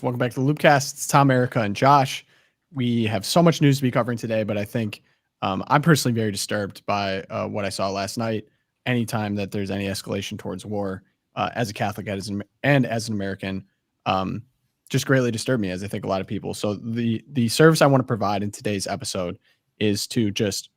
Welcome back to the LOOPcast. It's Tom, Erica, and Josh. We have so much news to be covering today, but I think I'm personally very disturbed by what I saw last night. Anytime that there's any escalation towards war, as a Catholic and as an American, just greatly disturbed me, as I think a lot of people. So the service I want to provide in today's episode is to just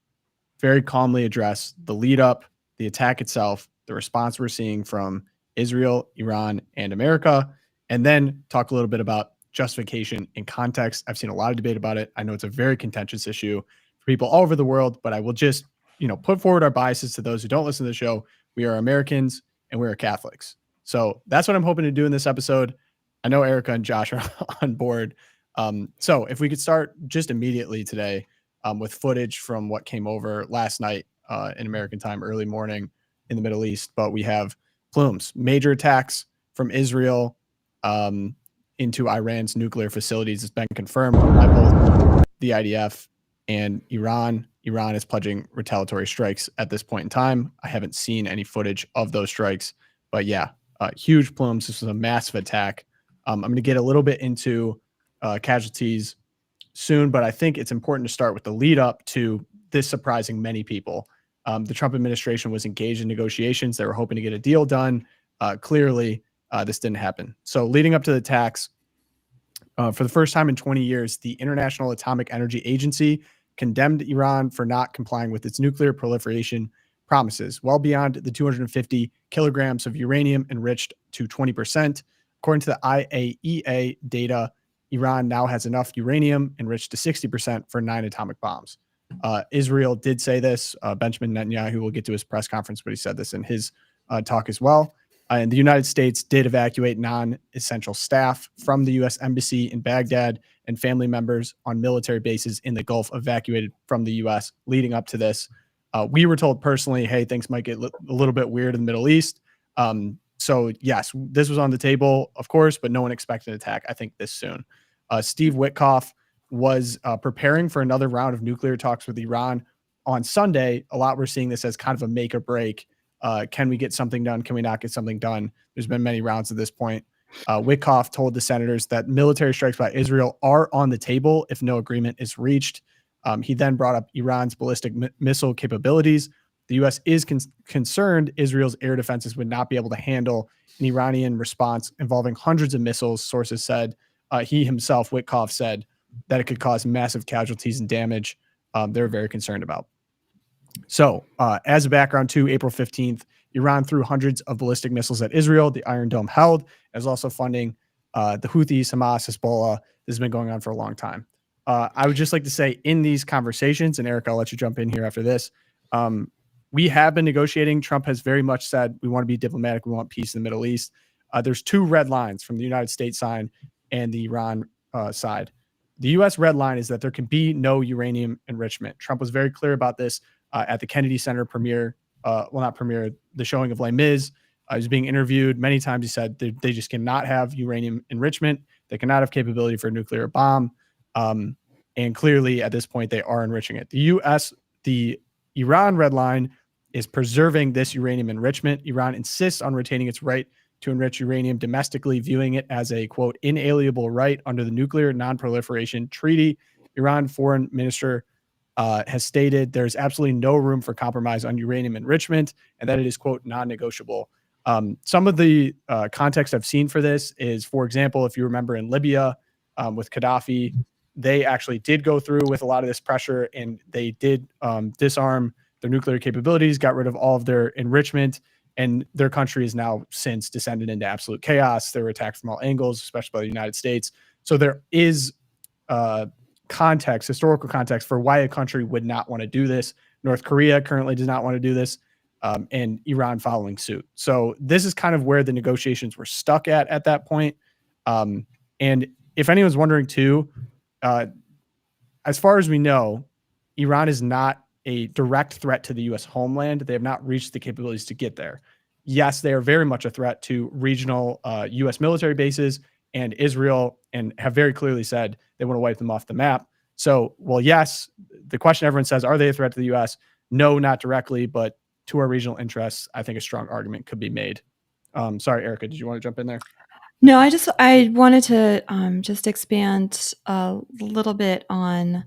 very calmly address the lead up, the attack itself, the response we're seeing from Israel, Iran, and America, and then talk a little bit about justification and context. I've seen a lot of debate about it. I know it's a very contentious issue for people all over the world, but I will just, put forward our biases to those who don't listen to the show. We are Americans and we are Catholics. So that's what I'm hoping to do in this episode. I know Erica and Josh are on board. So if we could start just immediately today with footage from what came over last night in American time, early morning in the Middle East. But we have plumes, major attacks from Israel into Iran's nuclear facilities. It's been confirmed by both the IDF and Iran. Iran is pledging retaliatory strikes at this point in time. I haven't seen any footage of those strikes, but yeah, huge plumes. This was a massive attack. I'm going to get a little bit into casualties soon, but I think it's important to start with the lead up to this surprising many people. The Trump administration was engaged in negotiations. They were hoping to get a deal done. Clearly, this didn't happen. So leading up to the attacks, for the first time in 20 years, the International Atomic Energy Agency condemned Iran for not complying with its nuclear proliferation promises, well beyond the 250 kilograms of uranium enriched to 20%. According to the IAEA data, Iran now has enough uranium enriched to 60% for 9 atomic bombs. Israel did say this. Benjamin Netanyahu will get to his press conference, but he said this in his talk as well. And the United States did evacuate non-essential staff from the U.S. Embassy in Baghdad, and family members on military bases in the Gulf evacuated from the U.S. leading up to this. We were told personally, hey, things might get a little bit weird in the Middle East. So yes, this was on the table, of course, but no one expected an attack, I think, this soon. Steve Witkoff was preparing for another round of nuclear talks with Iran on Sunday. A lot we're seeing this as kind of a make or break. Can we get something done? Can we not get something done? There's been many rounds at this point. Witkoff told the senators that military strikes by Israel are on the table if no agreement is reached. He then brought up Iran's ballistic missile capabilities. The U.S. is concerned Israel's air defenses would not be able to handle an Iranian response involving hundreds of missiles, sources said. He himself, Witkoff, said that it could cause massive casualties and damage. They're very concerned about. So as a background to April 15th, Iran threw hundreds of ballistic missiles at Israel. The Iron Dome held, as also funding the Houthis, Hamas, Hezbollah. This has been going on for a long time. I would just like to say in these conversations, and Eric, I'll let you jump in here after this. We have been negotiating. Trump has very much said we want to be diplomatic. We want peace in the Middle East. There's 2 red lines from the United States side and the Iran side. The U.S. red line is that there can be no uranium enrichment. Trump was very clear about this at the Kennedy Center premiere. The showing of Les Mis. He was being interviewed many times. He said they just cannot have uranium enrichment. They cannot have capability for a nuclear bomb. And clearly at this point, they are enriching it. The Iran red line is preserving this uranium enrichment. Iran insists on retaining its right to enrich uranium domestically, viewing it as a, quote, inalienable right under the Nuclear Non-Proliferation Treaty. Iran foreign minister has stated there's absolutely no room for compromise on uranium enrichment and that it is, quote, non-negotiable. Some of the context I've seen for this is, for example, if you remember in Libya with Gaddafi, they actually did go through with a lot of this pressure and they did disarm their nuclear capabilities, got rid of all of their enrichment, and their country is now since descended into absolute chaos. They were attacked from all angles, especially by the United States. So there is historical context for why a country would not want to do this. North Korea currently does not want to do this, and Iran following suit. So this is kind of where the negotiations were stuck at that point. And if anyone's wondering too, as far as we know, Iran is not a direct threat to the U.S. homeland. They have not reached the capabilities to get there. Yes, they are very much a threat to regional U.S. military bases and Israel, and have very clearly said they want to wipe them off the map. So, well, yes, the question everyone says, are they a threat to the U.S.? No, not directly, but to our regional interests, I think a strong argument could be made. Sorry, Erica, did you want to jump in there? No, I wanted to just expand a little bit on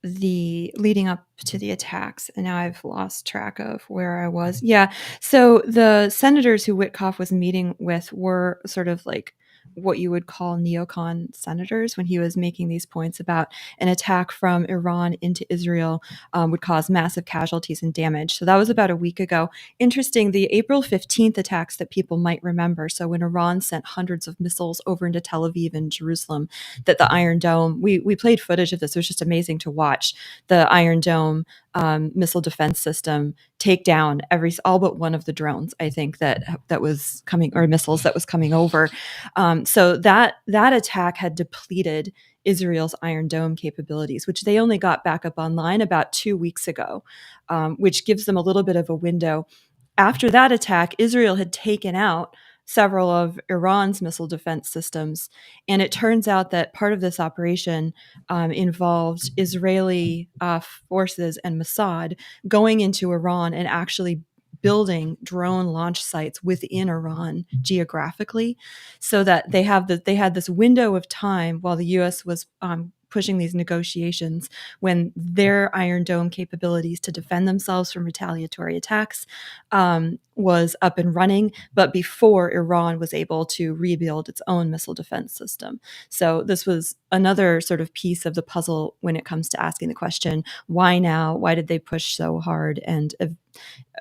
the leading up to the attacks, and now I've lost track of where I was. Yeah. So the senators who Witkoff was meeting with were sort of like what you would call neocon senators when he was making these points about an attack from Iran into Israel would cause massive casualties and damage. So that was about a week ago. Interesting, the April 15th attacks that people might remember. So when Iran sent hundreds of missiles over into Tel Aviv and Jerusalem, that the Iron Dome, we played footage of this. It was just amazing to watch the Iron Dome missile defense system take down all but one of the drones, I think, that was coming, or missiles that was coming over. So that attack had depleted Israel's Iron Dome capabilities, which they only got back up online about 2 weeks ago, which gives them a little bit of a window. After that attack, Israel had taken out several of Iran's missile defense systems. And it turns out that part of this operation involved Israeli forces and Mossad going into Iran and actually building drone launch sites within Iran geographically, so that they had this window of time while the U.S. was pushing these negotiations, when their Iron Dome capabilities to defend themselves from retaliatory attacks was up and running, but before Iran was able to rebuild its own missile defense system. So this was another sort of piece of the puzzle when it comes to asking the question, why now? Why did they push so hard? And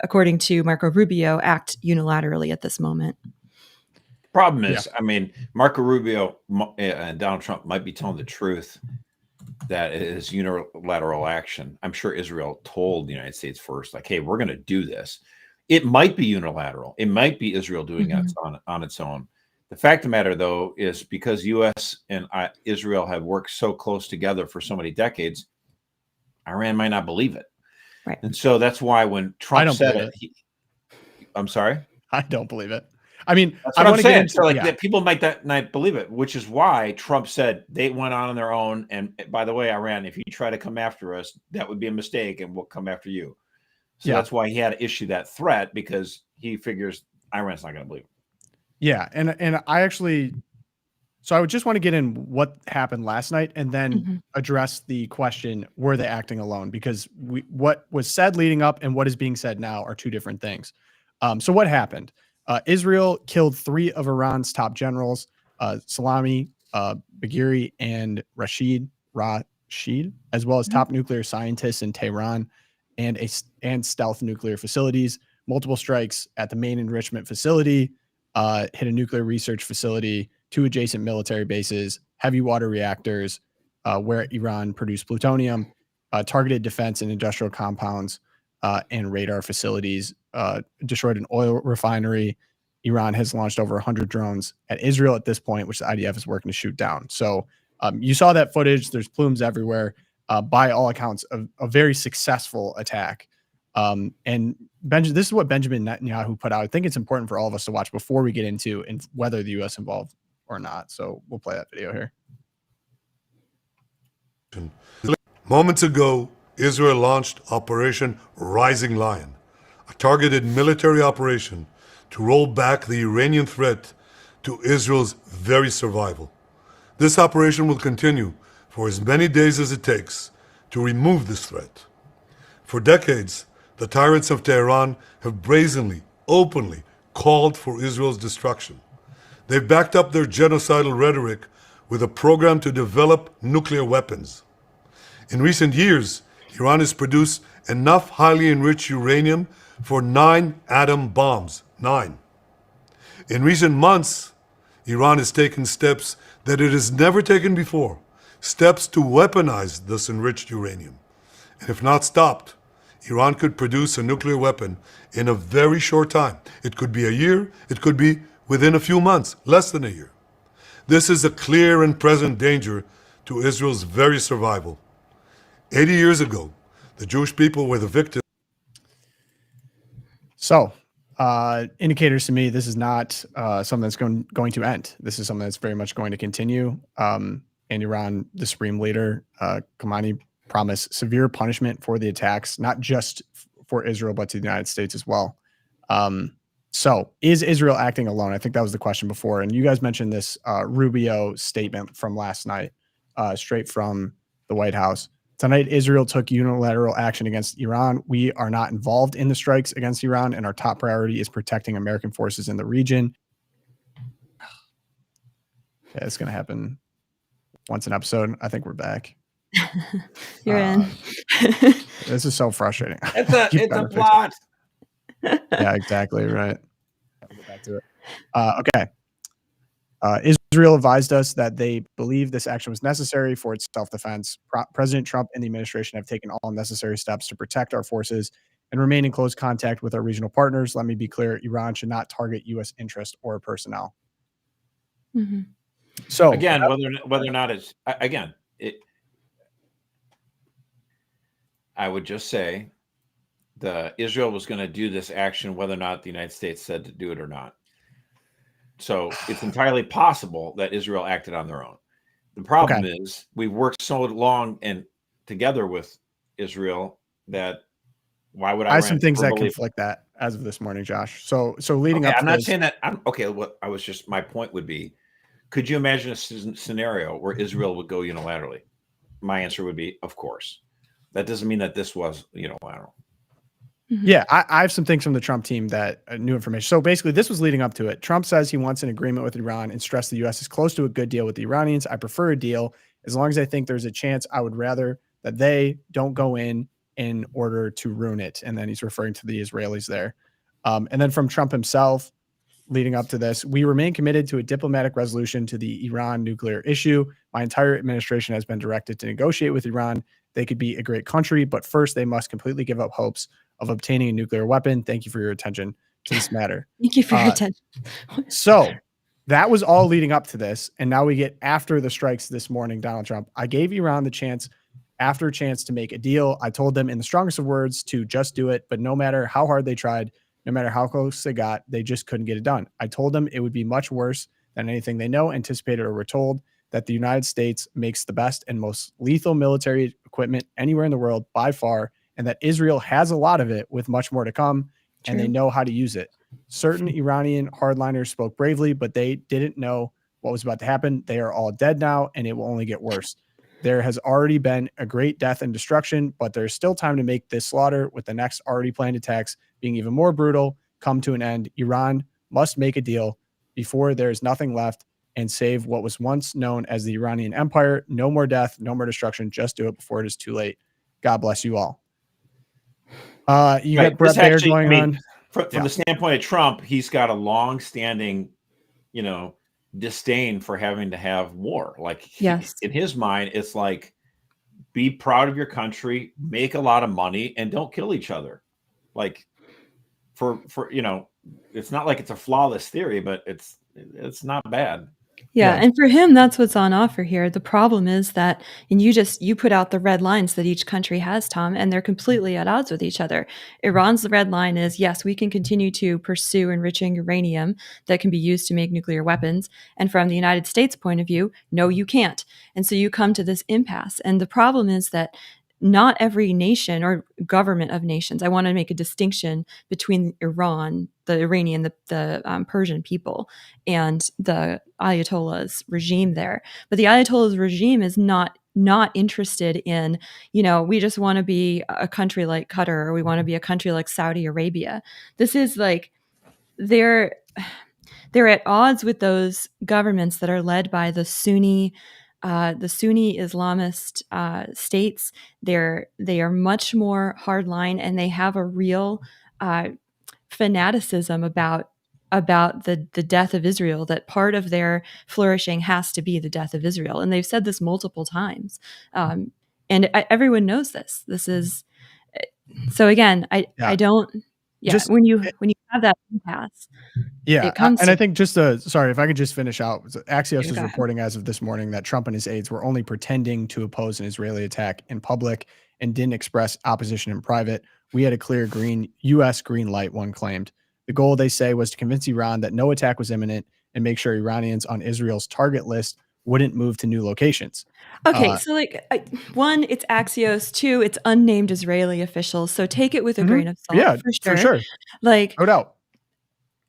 according to Marco Rubio, act unilaterally at this moment. Problem is, I mean, Marco Rubio and Donald Trump might be telling the truth that it is unilateral action. I'm sure Israel told the United States first, like, hey, we're going to do this. It might be unilateral. It might be Israel doing it on its own. The fact of the matter, though, is because U.S. and Israel have worked so close together for so many decades, Iran might not believe it. Right. And so that's why when Trump said it, I'm sorry? I don't believe it. I mean, that's what I'm saying. So that people might not believe it, which is why Trump said they went on their own. And by the way, Iran, if you try to come after us, that would be a mistake, and we'll come after you. So that's why he had to issue that threat, because he figures Iran's not going to believe it. Yeah, and I actually, so I would just want to get in what happened last night and then address the question, were they acting alone? Because what was said leading up and what is being said now are two different things. So what happened? Israel killed 3 of Iran's top generals, Salami, Bagheri, and Rashid, as well as top nuclear scientists in Tehran and stealth nuclear facilities. Multiple strikes at the main enrichment facility, hit a nuclear research facility, 2 adjacent military bases, heavy water reactors where Iran produced plutonium, targeted defense and industrial compounds, and radar facilities, destroyed an oil refinery. Iran has launched over 100 drones at Israel at this point, which the IDF is working to shoot down. So you saw that footage. There's plumes everywhere. By all accounts, a very successful attack. And this is what Benjamin Netanyahu put out. I think it's important for all of us to watch before we get into whether the U.S. involved or not. So we'll play that video here. Moments ago, Israel launched Operation Rising Lion, a targeted military operation to roll back the Iranian threat to Israel's very survival. This operation will continue for as many days as it takes to remove this threat. For decades, the tyrants of Tehran have brazenly, openly called for Israel's destruction. They've backed up their genocidal rhetoric with a program to develop nuclear weapons. In recent years, Iran has produced enough highly enriched uranium for 9 atom bombs. 9. In recent months, Iran has taken steps that it has never taken before, steps to weaponize this enriched uranium. And if not stopped, Iran could produce a nuclear weapon in a very short time. It could be a year, it could be within a few months, less than a year. This is a clear and present danger to Israel's very survival. 80 years ago, the Jewish people were the victims. So, indicators to me, this is not something that's going to end. This is something that's very much going to continue. And Iran, the supreme leader, Khamenei, promised severe punishment for the attacks, not just for Israel, but to the United States as well. So is Israel acting alone? I think that was the question before. And you guys mentioned this Rubio statement from last night, straight from the White House. Tonight, Israel took unilateral action against Iran. We are not involved in the strikes against Iran, and our top priority is protecting American forces in the region. Yeah, it's going to happen once an episode. I think we're back. You're in. This is so frustrating. It's a plot. Yeah, exactly. Right. I'll get back to it. Okay. Israel advised us that they believe this action was necessary for its self-defense. President Trump and the administration have taken all necessary steps to protect our forces and remain in close contact with our regional partners. Let me be clear, Iran should not target U.S. interest or personnel. Mm-hmm. So again, whether or not it's I would just say Israel was going to do this action whether or not the United States said to do it or not. So it's entirely possible that Israel acted on their own. The problem is we've worked so long and together with Israel that why would I have some things that conflict that as of this morning, Josh. So leading up to I'm not saying that. My point would be, could you imagine a scenario where Israel would go unilaterally? My answer would be, of course. That doesn't mean that this was unilateral. Mm-hmm. Yeah, I have some things from the Trump team that new information. So basically, this was leading up to it. Trump says he wants an agreement with Iran and stressed the U.S. is close to a good deal with the Iranians. I prefer a deal. As long as I think there's a chance, I would rather that they don't go in order to ruin it. And then he's referring to the Israelis there. And then from Trump himself, leading up to this, we remain committed to a diplomatic resolution to the Iran nuclear issue. My entire administration has been directed to negotiate with Iran. They could be a great country, but first they must completely give up hopes of obtaining a nuclear weapon. Thank you for your attention to this matter. Thank you for your attention. So that was all leading up to this. And now we get after the strikes this morning, Donald Trump. I gave Iran the chance to make a deal. I told them in the strongest of words to just do it. But no matter how hard they tried, no matter how close they got, they just couldn't get it done. I told them it would be much worse than anything they know, anticipated, or were told, that the United States makes the best and most lethal military equipment anywhere in the world by far, and that Israel has a lot of it with much more to come, and they know how to use it. Certain Iranian hardliners spoke bravely, but they didn't know what was about to happen. They are all dead now, and it will only get worse. There has already been a great death and destruction, but there's still time to make this slaughter, with the next already planned attacks being even more brutal, come to an end. Iran must make a deal before there's nothing left and save what was once known as the Iranian Empire. No more death, no more destruction. Just do it before it is too late. God bless you all. You got Brett Baer going on. From the standpoint of Trump, he's got a long-standing, disdain for having to have war. Like, in his mind, it's like, be proud of your country, make a lot of money, and don't kill each other. Like, for it's not like it's a flawless theory, but it's not bad. Yeah. And for him, that's what's on offer here. The problem is that, and you put out the red lines that each country has, Tom, and they're completely at odds with each other. Iran's red line is, yes, we can continue to pursue enriching uranium that can be used to make nuclear weapons. And from the United States point of view, no, you can't. And so you come to this impasse. And the problem is that not every nation or government of nations, I want to make a distinction between Iran, the Iranian, the Persian people, and the Ayatollah's regime there. But the Ayatollah's regime is not interested in, we just want to be a country like Qatar, or we want to be a country like Saudi Arabia. This is like, they're at odds with those governments that are led by the Sunni Islamist states. They are much more hardline, and they have a real fanaticism about the death of Israel, that part of their flourishing has to be the death of Israel. And they've said this multiple times. And everyone knows this. This is, so again, I don't, just when you have that impasse. Yeah. I think sorry, if I could just finish out. Axios is reporting as of this morning that Trump and his aides were only pretending to oppose an Israeli attack in public and didn't express opposition in private. We had a clear U.S. green light, one claimed. The goal, they say, was to convince Iran that no attack was imminent and make sure Iranians on Israel's target list wouldn't move to new locations. Okay, so one, it's Axios. Two, it's unnamed Israeli officials. So take it with a grain of salt. Yeah, for sure. Like, no doubt.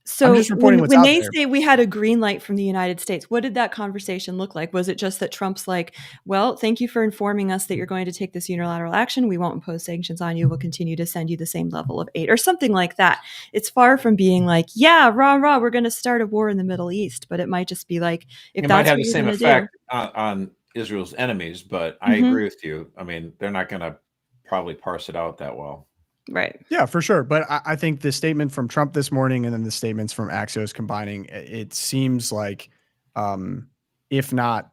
So just reporting what's when out they there. say we had a green light from the United States, what did that conversation look like? Was it just that Trump's like, well, thank you for informing us that you're going to take this unilateral action. We won't impose sanctions on you. We'll continue to send you the same level of aid or something like that. It's far from being like, yeah, rah, rah, we're going to start a war in the Middle East. But it might just be like, if It might that's have what the you're same going to effect do. on Israel's enemies, but I agree with you. I mean, they're not going to probably parse it out that well. Right. Yeah, for sure. But I think the statement from Trump this morning and then the statements from Axios combining, it seems like, if not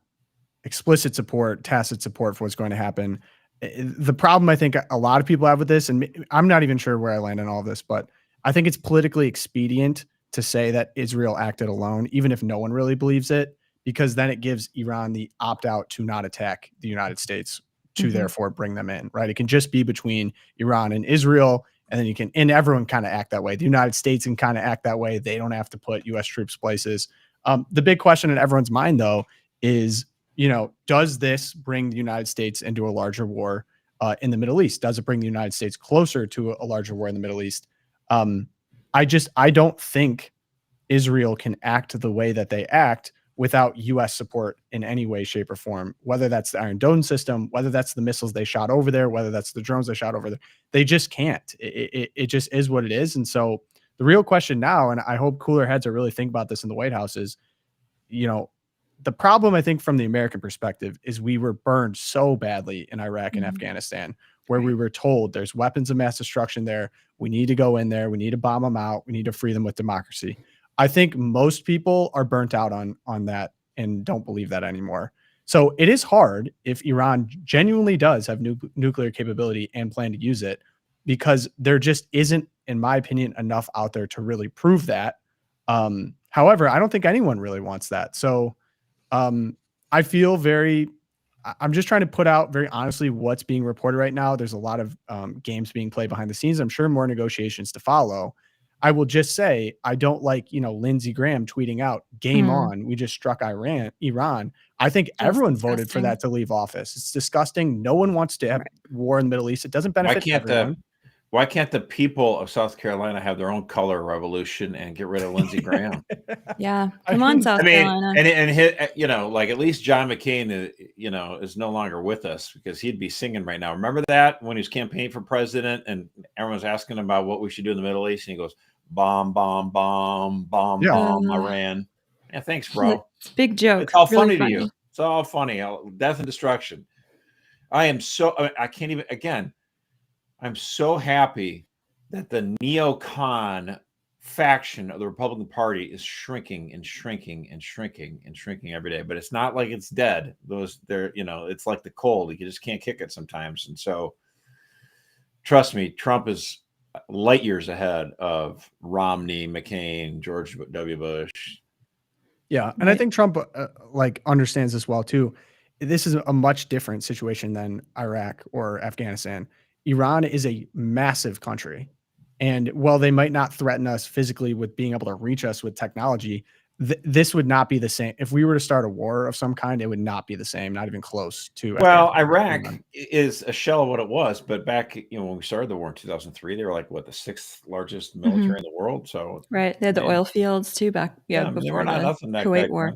explicit support, tacit support for what's going to happen. The problem I think a lot of people have with this, and I'm not even sure where I land on all this, but I think it's politically expedient to say that Israel acted alone, even if no one really believes it, because then it gives Iran the opt-out to not attack the United States, to therefore bring them in, right? It can just be between Iran and Israel, and then and everyone kind of act that way. The United States can kind of act that way. They don't have to put U.S. troops places. The big question in everyone's mind, though, is, does this bring the United States into a larger war in the Middle East? Does it bring the United States closer to a larger war in the Middle East? I don't think Israel can act the way that they act without U.S. support in any way, shape, or form, whether that's the Iron Dome system, whether that's the missiles they shot over there, whether that's the drones they shot over there. They just can't. It just is what it is. And so the real question now, and I hope cooler heads are really thinking about this in the White House, is, the problem, I think, from the American perspective is we were burned so badly in Iraq and Afghanistan, where we were told there's weapons of mass destruction there. We need to go in there. We need to bomb them out. We need to free them with democracy. I think most people are burnt out on that and don't believe that anymore. So it is hard if Iran genuinely does have nuclear capability and plan to use it, because there just isn't, in my opinion, enough out there to really prove that. However, I don't think anyone really wants that. So I feel I'm just trying to put out very honestly what's being reported right now. There's a lot of games being played behind the scenes. I'm sure more negotiations to follow. I will just say, I don't like, Lindsey Graham tweeting out, game on, we just struck Iran. I think That's everyone voted for disgusting. that to leave office. It's disgusting. No one wants to have war in the Middle East. It doesn't benefit everyone. Why can't the people of South Carolina have their own color revolution and get rid of Lindsey Graham? Yeah. Come on, South Carolina. And hit, like at least John McCain, is no longer with us, because he'd be singing right now. Remember that when he was campaigning for president and everyone was asking about what we should do in the Middle East, and he goes, bomb, bomb, bomb, bomb, bomb, Iran. Yeah, thanks, bro. Big joke. It's all really funny to you. It's all funny. Death and destruction. I can't even, again, I'm so happy that the neocon faction of the Republican Party is shrinking and shrinking and shrinking and shrinking every day. But it's not like it's dead. It's like the cold. You just can't kick it sometimes. And so, trust me, Trump is light years ahead of Romney, McCain, George W. Bush. Yeah, and I think Trump understands this well too. This is a much different situation than Iraq or Afghanistan. Iran is a massive country, and while they might not threaten us physically with being able to reach us with technology, this would not be the same. If we were to start a war of some kind, it would not be the same, not even close to. Well, Iraq is a shell of what it was, but back, when we started the war in 2003, they were like, what, the 6th largest military in the world? So right, they had the oil fields too back. Yeah, before they were not nothing that Kuwait War.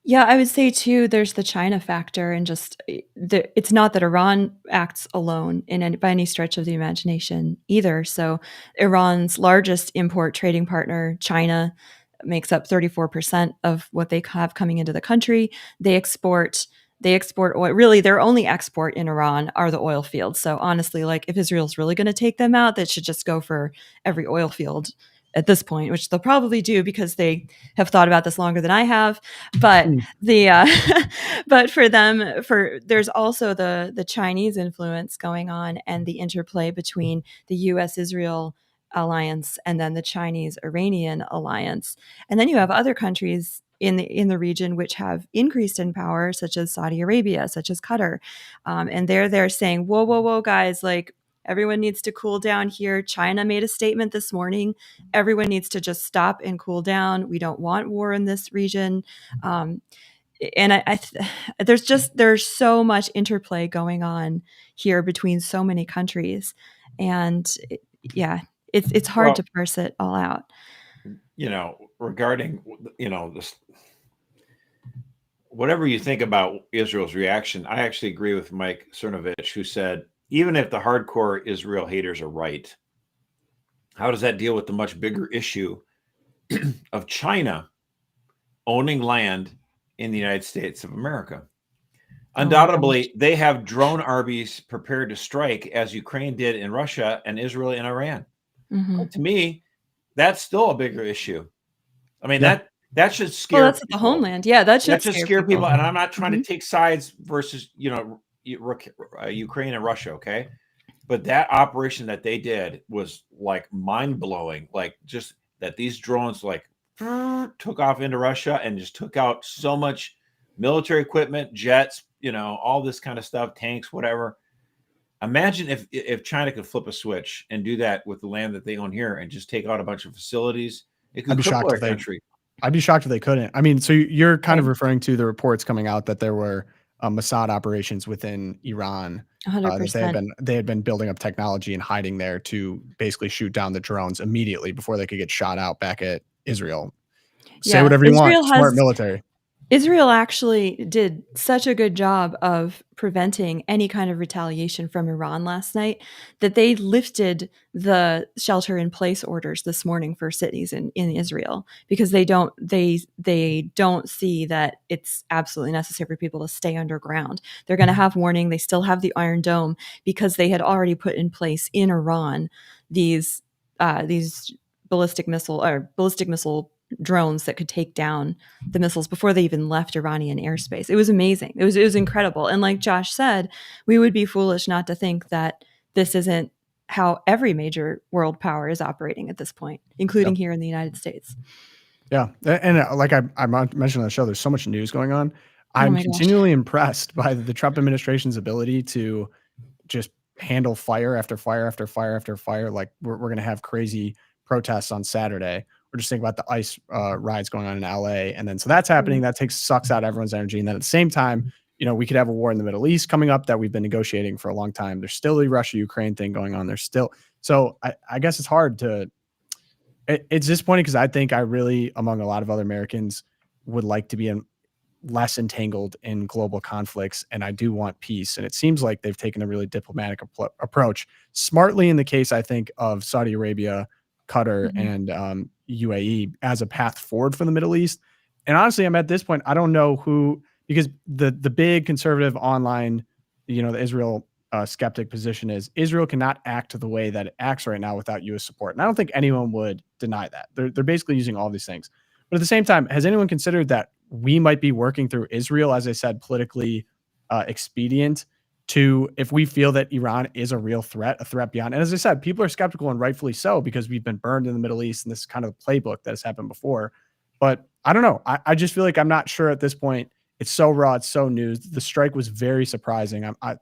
Yeah, I would say too, there's the China factor, and just it's not that Iran acts alone by any stretch of the imagination either. So Iran's largest import trading partner, China, makes up 34% of what they have coming into the country. They export oil. Really, their only export in Iran are the oil fields. So honestly, like, if Israel's really going to take them out, that should just go for every oil field at this point, which they'll probably do because they have thought about this longer than I have. But but for them, there's also the Chinese influence going on, and the interplay between the U.S.-Israel alliance and then the Chinese-Iranian alliance. And then you have other countries in the region which have increased in power, such as Saudi Arabia, such as Qatar. And they're saying, whoa, guys, like, everyone needs to cool down here. China made a statement this morning. Everyone needs to just stop and cool down. We don't want war in this region. And there's so much interplay going on here between so many countries. And it's hard to parse it all out. regarding, this, whatever you think about Israel's reaction, I actually agree with Mike Cernovich, who said, even if the hardcore Israel haters are right, how does that deal with the much bigger issue of China owning land in the United States of America? Undoubtedly, they have drone armies prepared to strike, as Ukraine did in Russia and Israel and Iran. Mm-hmm. To me, that's still a bigger issue. I mean, that should scare. Well, that's the homeland. Yeah, that should scare people. And I'm not trying to take sides versus Ukraine and Russia. Okay, but that operation that they did was like mind blowing. Like, just that these drones like took off into Russia and just took out so much military equipment, jets, all this kind of stuff, tanks, whatever. Imagine if China could flip a switch and do that with the land that they own here and just take out a bunch of facilities. It could cripple our country. I'd be shocked if they couldn't. I mean, so you're kind of referring to the reports coming out that there were Mossad operations within Iran. 100%. They had been building up technology and hiding there to basically shoot down the drones immediately before they could get shot out back at Israel. Say whatever you want. Smart military. Israel actually did such a good job of preventing any kind of retaliation from Iran last night that they lifted the shelter-in-place orders this morning for cities in Israel, because they don't see that it's absolutely necessary for people to stay underground. They're going to have warning. They still have the Iron Dome because they had already put in place in Iran these ballistic missile drones that could take down the missiles before they even left Iranian airspace. It was amazing. It was incredible. And like Josh said, we would be foolish not to think that this isn't how every major world power is operating at this point, including here in the United States. Yeah. And like I mentioned on the show, there's so much news going on. I'm continually impressed by the Trump administration's ability to just handle fire after fire after fire after fire. Like we're going to have crazy protests on Saturday. We're just thinking about the ICE rides going on in LA. And then, so that's happening. That sucks out everyone's energy. And then at the same time, we could have a war in the Middle East coming up that we've been negotiating for a long time. There's still the Russia-Ukraine thing going on. There's still, so I guess it's hard to, it's disappointing because I think I really, among a lot of other Americans, would like to be less entangled in global conflicts. And I do want peace. And it seems like they've taken a really diplomatic approach, smartly in the case, I think, of Saudi Arabia, Qatar, and UAE as a path forward for the Middle East. And honestly, I'm at this point, I don't know who, because the big conservative online, the Israel skeptic position is Israel cannot act the way that it acts right now without U.S. support. And I don't think anyone would deny that. They're basically using all these things. But at the same time, has anyone considered that we might be working through Israel, as I said, politically expedient to, if we feel that Iran is a real threat, a threat beyond. And as I said, people are skeptical, and rightfully so, because we've been burned in the Middle East, and this is kind of the playbook that has happened before. But I don't know. I just feel like I'm not sure at this point. It's so raw. It's so new. The strike was very surprising. I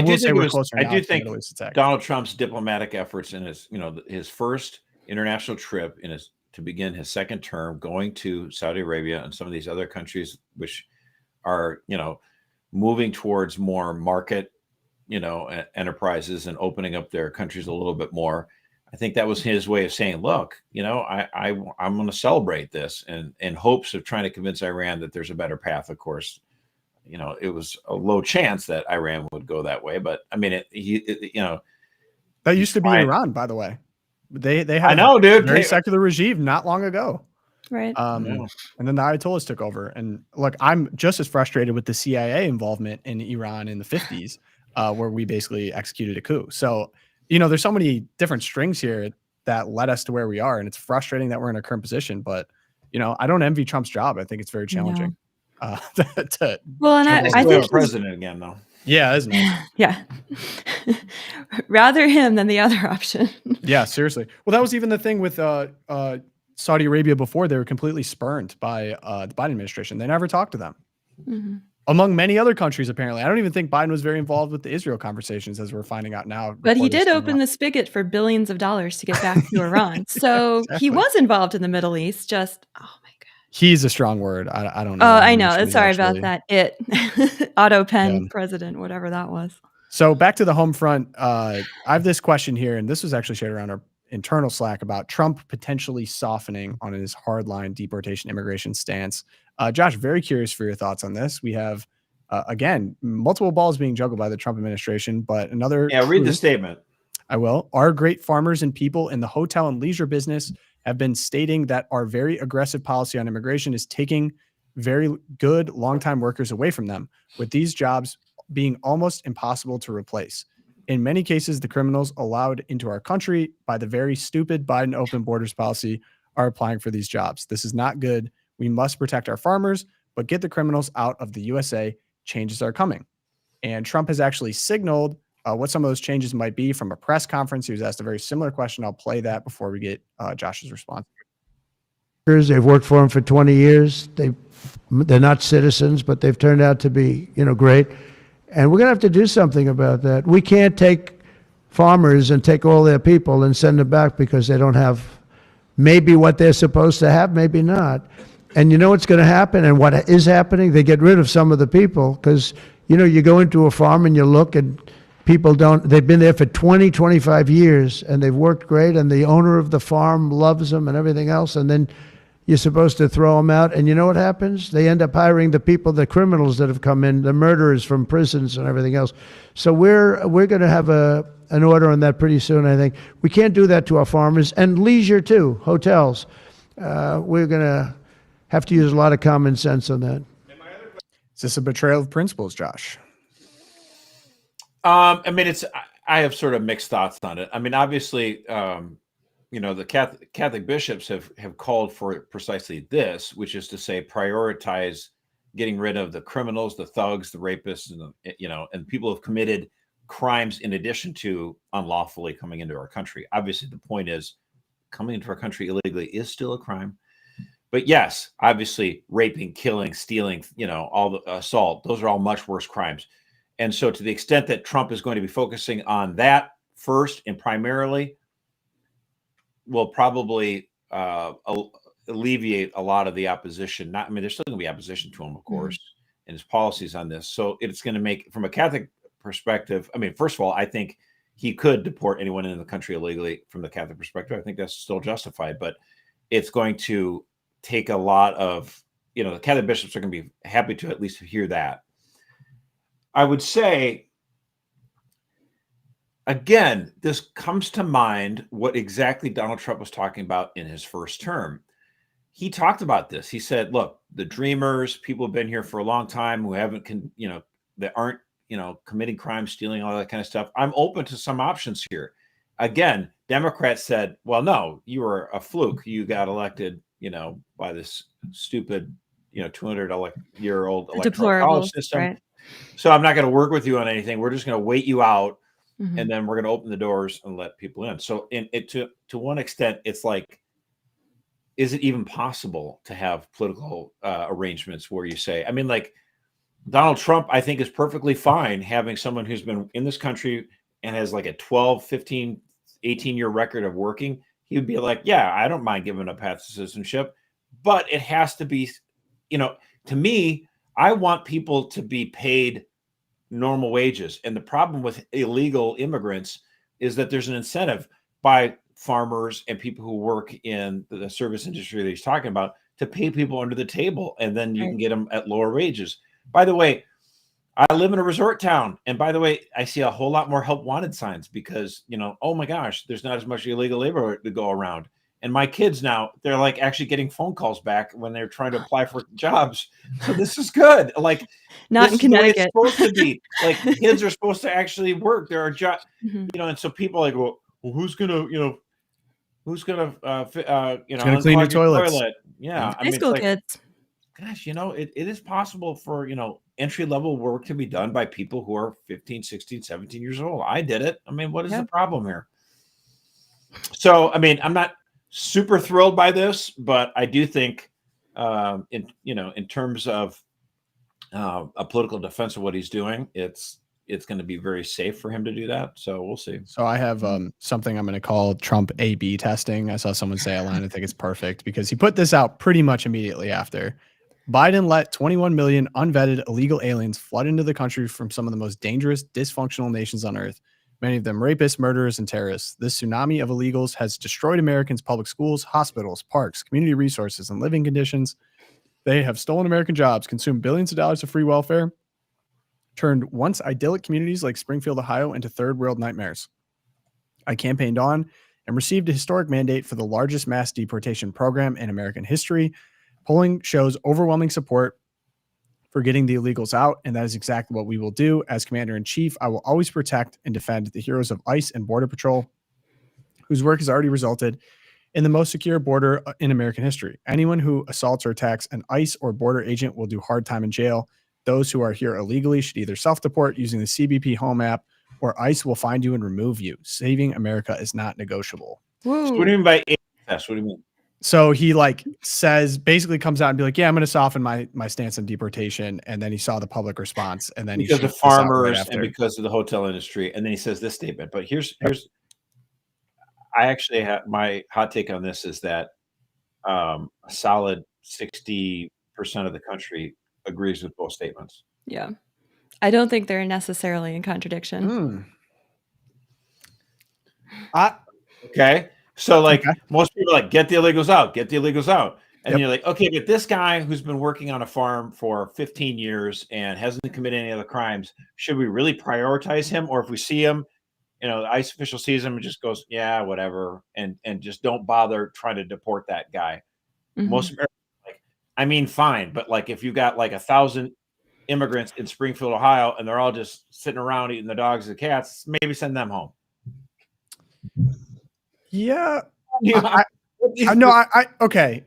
will say we're closer now. I do think Donald Trump's diplomatic efforts in his first international trip to begin his second term, going to Saudi Arabia and some of these other countries, which are, moving towards more market, enterprises and opening up their countries a little bit more. I think that was his way of saying, look, I'm going to celebrate this, and in hopes of trying to convince Iran that there's a better path. Of course, it was a low chance that Iran would go that way, but I mean, that used to be Iran, by the way. They had very secular regime not long ago. Right. And then the Ayatollahs took over. And look, I'm just as frustrated with the CIA involvement in Iran in the 50s, where we basically executed a coup. So, there's so many different strings here that led us to where we are. And it's frustrating that we're in our current position. But, I don't envy Trump's job. I think it's very challenging. And I think president again, though. Yeah, isn't it? Yeah. Rather him than the other option. Yeah, seriously. Well, that was even the thing with Saudi Arabia before. They were completely spurned by the Biden administration. They never talked to them. Mm-hmm. Among many other countries, apparently. I don't even think Biden was very involved with the Israel conversations, as we're finding out now. But he did open the spigot for billions of dollars to get back to Iran. So exactly. He was involved in the Middle East, just, oh my God. He's a strong word. I don't know. Oh, I know. Sorry about that. Auto pen president, whatever that was. So back to the home front. I have this question here, and this was actually shared around internal Slack about Trump potentially softening on his hardline deportation immigration stance. Josh, very curious for your thoughts on this. We have, again, multiple balls being juggled by the Trump administration, but another. Yeah, read the statement. I will. Our great farmers and people in the hotel and leisure business have been stating that our very aggressive policy on immigration is taking very good longtime workers away from them, with these jobs being almost impossible to replace. In many cases, the criminals allowed into our country by the very stupid Biden open borders policy are applying for these jobs. This is not good. We must protect our farmers, but get the criminals out of the USA. Changes are coming. And Trump has actually signaled what some of those changes might be from a press conference. He was asked a very similar question. I'll play that before we get Josh's response. They've worked for him for 20 years. They're not citizens, but they've turned out to be, great. And we're going to have to do something about that. We can't take farmers and take all their people and send them back because they don't have maybe what they're supposed to have, maybe not. And you know what's going to happen and what is happening? They get rid of some of the people because, you go into a farm and you look and people they've been there for 20, 25 years and they've worked great and the owner of the farm loves them and everything else. And then you're supposed to throw them out. And you know what happens? They end up hiring the people, the criminals that have come in, the murderers from prisons and everything else. So we're going to have an order on that pretty soon, I think. We can't do that to our farmers and leisure too, hotels. We're going to have to use a lot of common sense on that. Is this a betrayal of principles, Josh? I have sort of mixed thoughts on it. I mean, obviously, the Catholic bishops have called for precisely this, which is to say, prioritize getting rid of the criminals, the thugs, the rapists, and people who have committed crimes in addition to unlawfully coming into our country. Obviously, the point is, coming into our country illegally is still a crime. But yes, obviously, raping, killing, stealing, all the assault, those are all much worse crimes. And so to the extent that Trump is going to be focusing on that first and primarily, will probably alleviate a lot of the opposition. There's still going to be opposition to him, of course, and his policies on this. So it's going to make, from a Catholic perspective, first of all, I think he could deport anyone in the country illegally from the Catholic perspective. I think that's still justified, but it's going to take a lot of, the Catholic bishops are going to be happy to at least hear that. I would say, again, this comes to mind what exactly Donald Trump was talking about in his first term. He talked about this. He said, look, the dreamers, people have been here for a long time who haven't, that aren't, committing crimes, stealing, all that kind of stuff. I'm open to some options here. Again, Democrats said, well, no, you were a fluke. You got elected, by this stupid, 200-year-old electoral college system. Right. So I'm not going to work with you on anything. We're just going to wait you out. Mm-hmm. And then we're going to open the doors and let people in. So to one extent, it's like, is it even possible to have political arrangements where you say, Donald Trump, I think, is perfectly fine having someone who's been in this country and has like a 12, 15, 18-year record of working. He would be like, yeah, I don't mind giving up path to citizenship, but it has to be, to me, I want people to be paid normal wages. And the problem with illegal immigrants is that there's an incentive by farmers and people who work in the service industry that he's talking about to pay people under the table. And then you can get them at lower wages. By the way, I live in a resort town. And by the way, I see a whole lot more help wanted signs because, oh my gosh, there's not as much illegal labor to go around. And my kids now, they're like actually getting phone calls back when they're trying to apply for jobs. So this is good. Like, not in Connecticut. It's supposed to be. Like, kids are supposed to actually work. There are jobs, and so people are like, well, who's gonna clean your toilets? Yeah, high school kids. Gosh, it is possible for entry level work to be done by people who are 15, 16, 17 years old. I did it. What is the problem here? So, I'm not super thrilled by this, but I do think, in terms of a political defense of what he's doing, it's going to be very safe for him to do that. So we'll see. So I have something I'm going to call Trump A/B testing. I saw someone say a line. I think it's perfect because he put this out pretty much immediately after. Biden let 21 million unvetted illegal aliens flood into the country from some of the most dangerous, dysfunctional nations on earth. many of them rapists, murderers, and terrorists. This tsunami of illegals has destroyed Americans' public schools, hospitals, parks, community resources, and living conditions. They have stolen American jobs, consumed billions of dollars of free welfare, turned once idyllic communities like Springfield, Ohio, into third world nightmares. I campaigned on and received a historic mandate for the largest mass deportation program in American history. Polling shows overwhelming support for getting the illegals out, and that is exactly what we will do. As Commander-in-Chief, I will always protect and defend the heroes of ICE and Border Patrol, whose work has already resulted in the most secure border in American history. Anyone who assaults or attacks an ICE or border agent will do hard time in jail. Those who are here illegally should either self-deport using the CBP Home app, or ICE will find you and remove you. Saving America is not negotiable. So what do you mean by test? What do you mean? So he says, basically comes out and be like, yeah, I'm going to soften my stance on deportation. And then he saw the public response, and then because of farmers and because of the hotel industry. And then he says this statement, but here's I actually have my hot take on this is that a solid 60% of the country agrees with both statements. Yeah. I don't think they're necessarily in contradiction. Okay. So most people are get the illegals out, get the illegals out. And you're like, okay, but this guy who's been working on a farm for 15 years and hasn't committed any other crimes, should we really prioritize him? Or if we see him, the ICE official sees him and just goes, yeah, whatever. And just don't bother trying to deport that guy. Mm-hmm. Most Americans fine. But if you got 1,000 immigrants in Springfield, Ohio, and they're all just sitting around eating the dogs and the cats, maybe send them home. Yeah. Okay.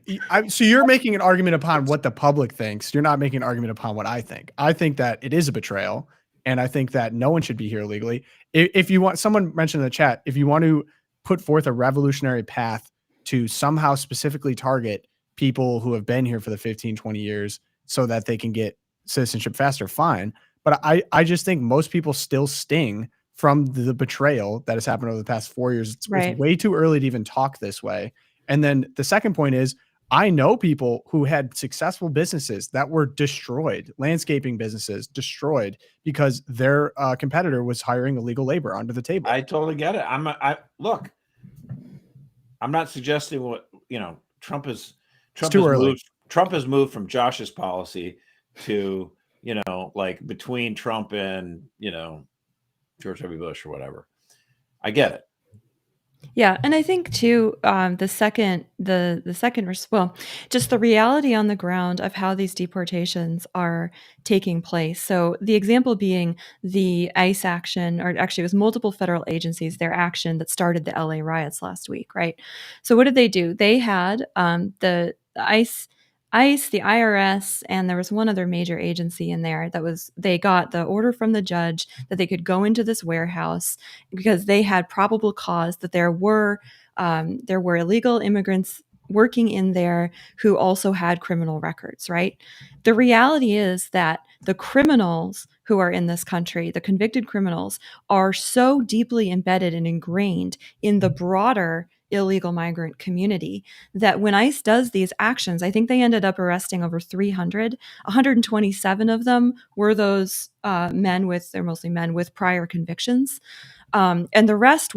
So you're making an argument upon what the public thinks. You're not making an argument upon what I think. I think that it is a betrayal, and I think that no one should be here illegally. If you want, someone mentioned in the chat, if you want to put forth a revolutionary path to somehow specifically target people who have been here for the 15, 20 years so that they can get citizenship faster, fine. But I just think most people still sting from the betrayal that has happened over the past 4 years. It's way too early to even talk this way. And then the second point is, I know people who had successful businesses that were destroyed, landscaping businesses destroyed because their competitor was hiring illegal labor under the table. I totally get it. Look, I'm not suggesting what, Trump has moved from Josh's policy to, between Trump and, George W. Bush or whatever. I get it. Yeah, and I think too, just the reality on the ground of how these deportations are taking place. So the example being the ICE action, or actually it was multiple federal agencies, their action that started the LA riots last week, right? So what did they do? They had the ICE, the IRS, and there was one other major agency in there they got the order from the judge that they could go into this warehouse because they had probable cause that there were illegal immigrants working in there who also had criminal records, right? The reality is that the criminals who are in this country, the convicted criminals, are so deeply embedded and ingrained in the broader illegal migrant community that when ICE does these actions, I think they ended up arresting over 300. 127 of them were those they're mostly men with prior convictions. And the rest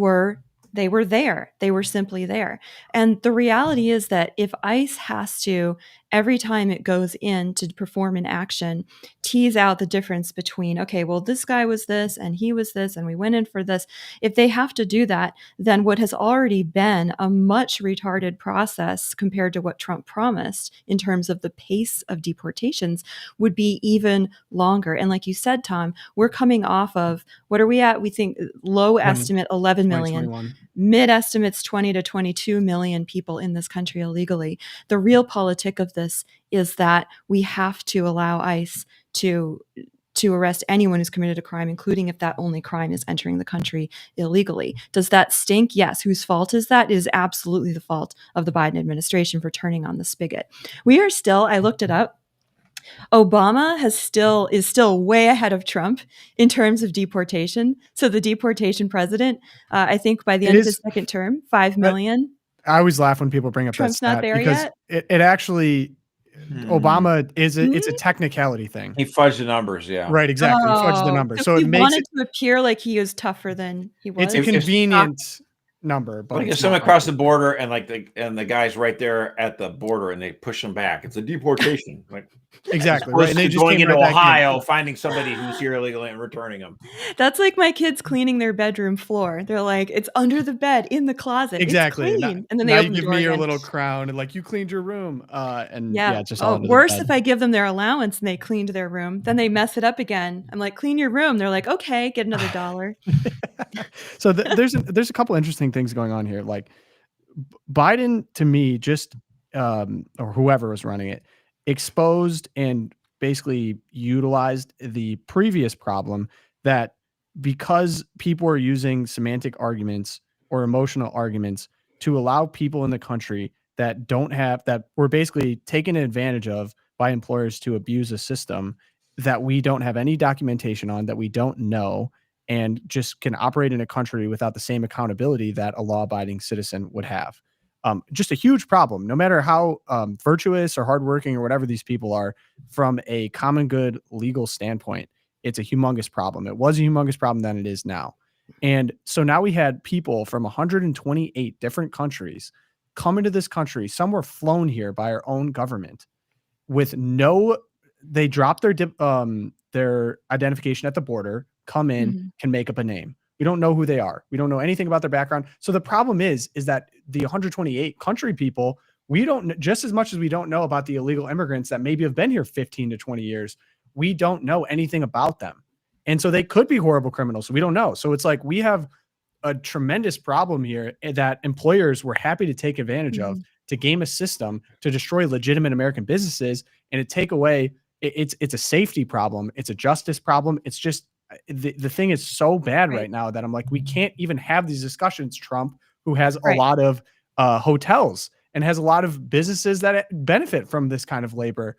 they were there. They were simply there. And the reality is that if ICE has to, every time it goes in to perform an action, tease out the difference between, okay, well, this guy was this and he was this and we went in for this. If they have to do that, then what has already been a much retarded process compared to what Trump promised in terms of the pace of deportations would be even longer. And like you said, Tom, we're coming off of, what are we at? We think low estimate 11 million. Mid estimates 20 to 22 million people in this country illegally. The real politic of this is that we have to allow ICE to arrest anyone who's committed a crime, including if that only crime is entering the country illegally. Does that stink? Yes. Whose fault is that? It is absolutely the fault of the Biden administration for turning on the spigot. We are still, I looked it up, Obama is still way ahead of Trump in terms of deportation. So the deportation president, I think by the end of his second term, 5 million. I always laugh when people bring up Trump's that stat not there because yet. It actually, Obama it's a technicality thing. He fudged the numbers, yeah. Right, exactly. He fudged the numbers. So he it makes wanted it to appear like he is tougher than he was. it's a convenient number, but When you it's get someone not across the right. border and the guy's right there at the border and they push him back, it's a deportation. Like Exactly, right. And they just going came into right back in. Ohio, finding somebody who's here illegally and returning them. That's like my kids cleaning their bedroom floor. They're like, it's under the bed in the closet. Exactly. It's Now, clean. And then they now you open the give door me your again. little crown and like you cleaned your room. And Yeah. it's just all under the Worse bed. if I give them their allowance and they cleaned their room, then they mess it up again. I'm like, clean your room. They're like, okay, get another $1. So there's a couple interesting things going on here. Like Biden, to me, just or whoever was running it, exposed and basically utilized the previous problem that because people are using semantic arguments or emotional arguments to allow people in the country that were basically taken advantage of by employers to abuse a system that we don't have any documentation on, that we don't know, and just can operate in a country without the same accountability that a law-abiding citizen would have. Just a huge problem, no matter how virtuous or hardworking or whatever these people are, from a common good legal standpoint, it's a humongous problem. It was a humongous problem then, it is now. And so now we had people from 128 different countries come into this country. Some were flown here by our own government with they drop their identification at the border, come in, can make up a name. We don't know who they are. We don't know anything about their background. So the problem is that the 128 country people, we don't, just as much as we don't know about the illegal immigrants that maybe have been here 15 to 20 years, we don't know anything about them. And so they could be horrible criminals. We don't know. So it's like we have a tremendous problem here that employers were happy to take advantage of, to game a system, to destroy legitimate American businesses, and to take away. It's a safety problem. It's a justice problem. It's just the thing is so bad right now that I'm like, we can't even have these discussions. Trump, who has a lot of hotels and has a lot of businesses that benefit from this kind of labor,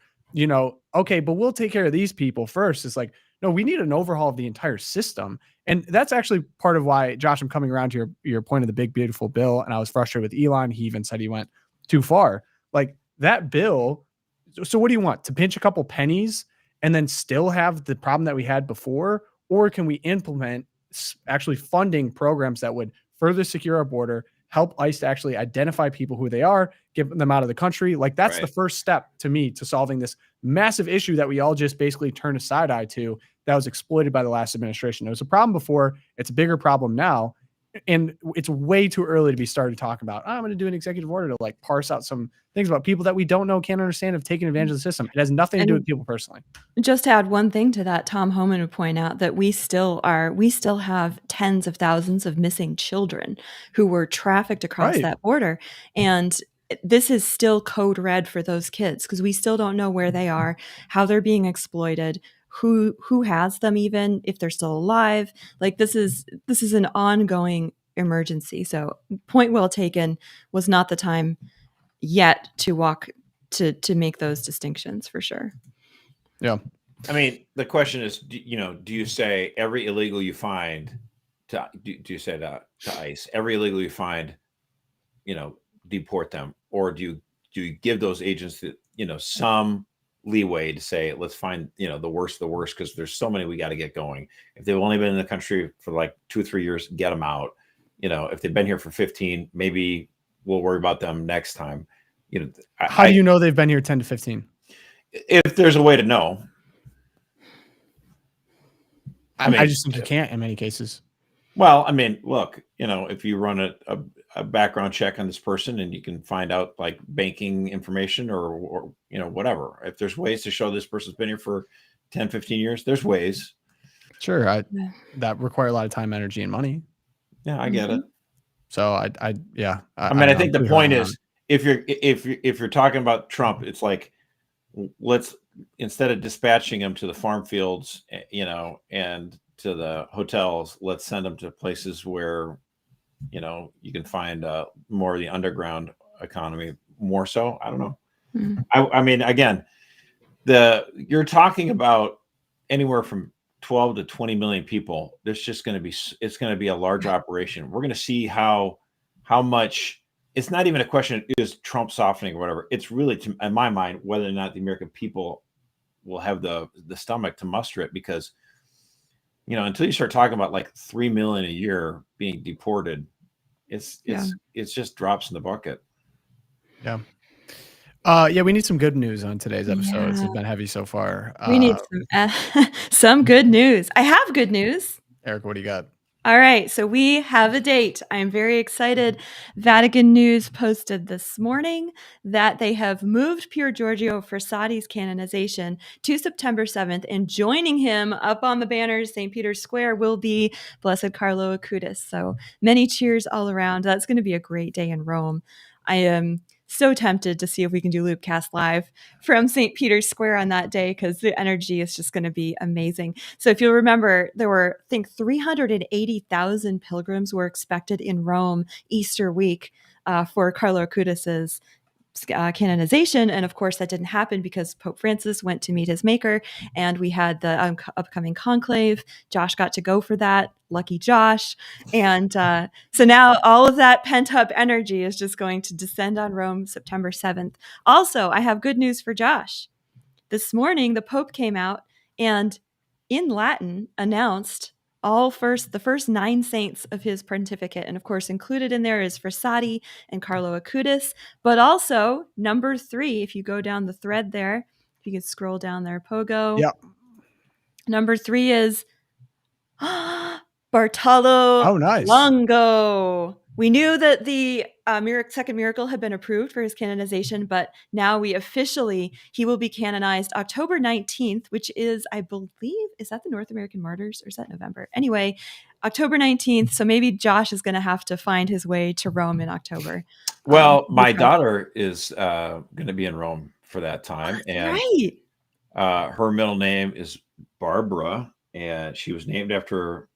okay, but we'll take care of these people first. It's like, no, we need an overhaul of the entire system. And that's actually part of why, Josh, I'm coming around to your point of the big, beautiful bill. And I was frustrated with Elon. He even said he went too far. Like that bill. So what do you want? To pinch a couple pennies and then still have the problem that we had before? Or can we implement actually funding programs that would further secure our border, help ICE to actually identify people who they are, get them out of the country? Like that's the first step to me to solving this massive issue that we all just basically turn a side eye to, that was exploited by the last administration. It was a problem before. It's a bigger problem now. And it's way too early to be started talking about, I'm going to do an executive order to like parse out some things about people that we don't know, can't understand, have taken advantage of the system. It has nothing to do with people personally. Just to add one thing to that, Tom Homan would point out that we still have tens of thousands of missing children who were trafficked across that border. And this is still code red for those kids because we still don't know where they are, how they're being exploited, who has them, even if they're still alive. Like this is an ongoing emergency. So point well taken, was not the time yet to make those distinctions, for sure. Yeah. I mean, the question is, do you say every illegal you find do you say that to ICE, every illegal you find, deport them, or do you give those agents some leeway to say, let's find the worst of the worst, because there's so many we got to get going. If they've only been in the country for like 2 or 3 years, get them out. If they've been here for 15, maybe we'll worry about them next time. How do you know they've been here 10 to 15? If there's a way to know. I just think you can't in many cases. Well, I mean, look, if you run a background check on this person and you can find out like banking information or whatever, if there's ways to show this person's been here for 10, 15 years, there's ways. Sure. That require a lot of time, energy, and money. Yeah, I get it. So I think the point is, if you're talking about Trump, it's like, let's, instead of dispatching him to the farm fields, and to the hotels, let's send them to places where, you can find more of the underground economy more so. I don't know. I mean, again, you're talking about anywhere from 12 to 20 million people. There's just going to be, it's going to be a large operation. We're going to see how much it's not even a question, is Trump softening or whatever. It's really, in my mind, whether or not the American people will have the stomach to muster it, because, until you start talking about like 3 million a year being deported, it's just drops in the bucket. Yeah. We need some good news on today's episode. It's Yeah. been heavy so far. We need some good news. I have good news. Eric, what do you got? All right, so we have a date. I'm very excited. Vatican News posted this morning that they have moved Pier Giorgio Frassati's canonization to September 7th, and joining him up on the banners, St. Peter's Square, will be Blessed Carlo Acutis. So many cheers all around. That's going to be a great day in Rome. I am so tempted to see if we can do Loopcast live from St. Peter's Square on that day, because the energy is just going to be amazing. So if you'll remember, there were, I think, 380,000 pilgrims were expected in Rome Easter week for Carlo Acutis's canonization. And of course, that didn't happen because Pope Francis went to meet his maker, and we had the upcoming conclave. Josh got to go for that. Lucky Josh. And so now all of that pent up energy is just going to descend on Rome September 7th. Also, I have good news for Josh. This morning, the Pope came out and in Latin announced the first 9 saints of his pontificate. And of course, included in there is Frassati and Carlo Acutis, but also number 3, if you go down the thread there, if you could scroll down there, Pogo. Yep. Number 3 is Bartolo Oh, nice. Longo. We knew that the second miracle had been approved for his canonization, but now he will be canonized October 19th, which is, I believe, is that the North American Martyrs, or is that November? Anyway, October 19th. So maybe Josh is going to have to find his way to Rome in October. Well, my daughter is going to be in Rome for that time. And right. Her middle name is Barbara, and she was named after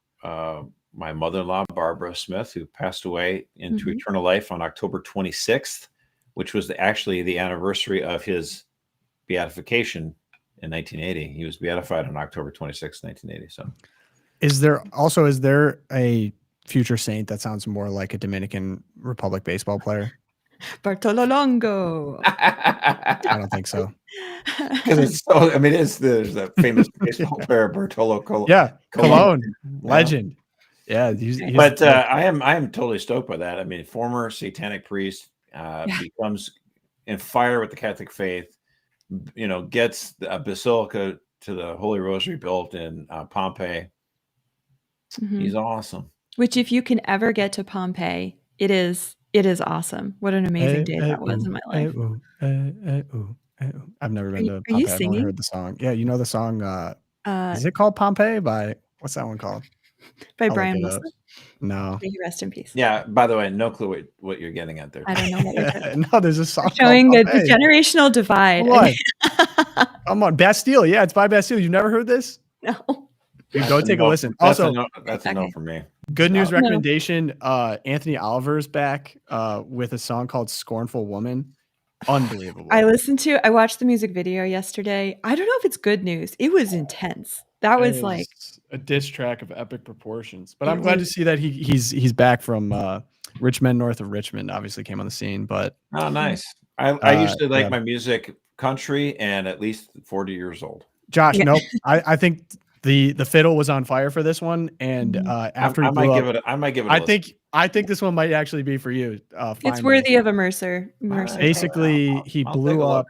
my mother-in-law, Barbara Smith, who passed away into eternal life on October 26th, which was actually the anniversary of his beatification in 1980. He was beatified on October 26th, 1980. So is there a future saint that sounds more like a Dominican Republic baseball player? Bartolo Longo. I don't think so. Because it's so, there's that famous baseball player, Bartolo Colon. Yeah, Colon, legend. Yeah, but I am totally stoked by that. Former satanic priest becomes in fire with the Catholic faith. Gets a basilica to the Holy Rosary built in Pompeii. He's awesome. Which, if you can ever get to Pompeii, it is awesome. What an amazing day that was in my life. I've never been to Pompeii. Are you I've singing? only heard the song. Yeah, you know the song. Is it called Pompeii by what's that one called? By Brian Wilson? No. May he rest in peace. Yeah. By the way, no clue what you're getting at there. I don't know what you're talking about. No, there's a song showing the generational divide. Come on, Bastille. Yeah, it's by Bastille. You've never heard this? No. Dude, go take a listen. That's Also, that's a no for me. Good news recommendation. Anthony Oliver's back with a song called "Scornful Woman." Unbelievable. I watched the music video yesterday. I don't know if it's good news. It was intense. That was like a diss track of epic proportions. But I'm glad to see that he's back from Richmond, north of Richmond. Obviously came on the scene, but oh, nice. I usually like my music country and at least 40 years old. Josh, nope. I think the fiddle was on fire for this one, and after I might give it. I think this one might actually be for you. It's worthy of a Mercer. Basically, he blew up.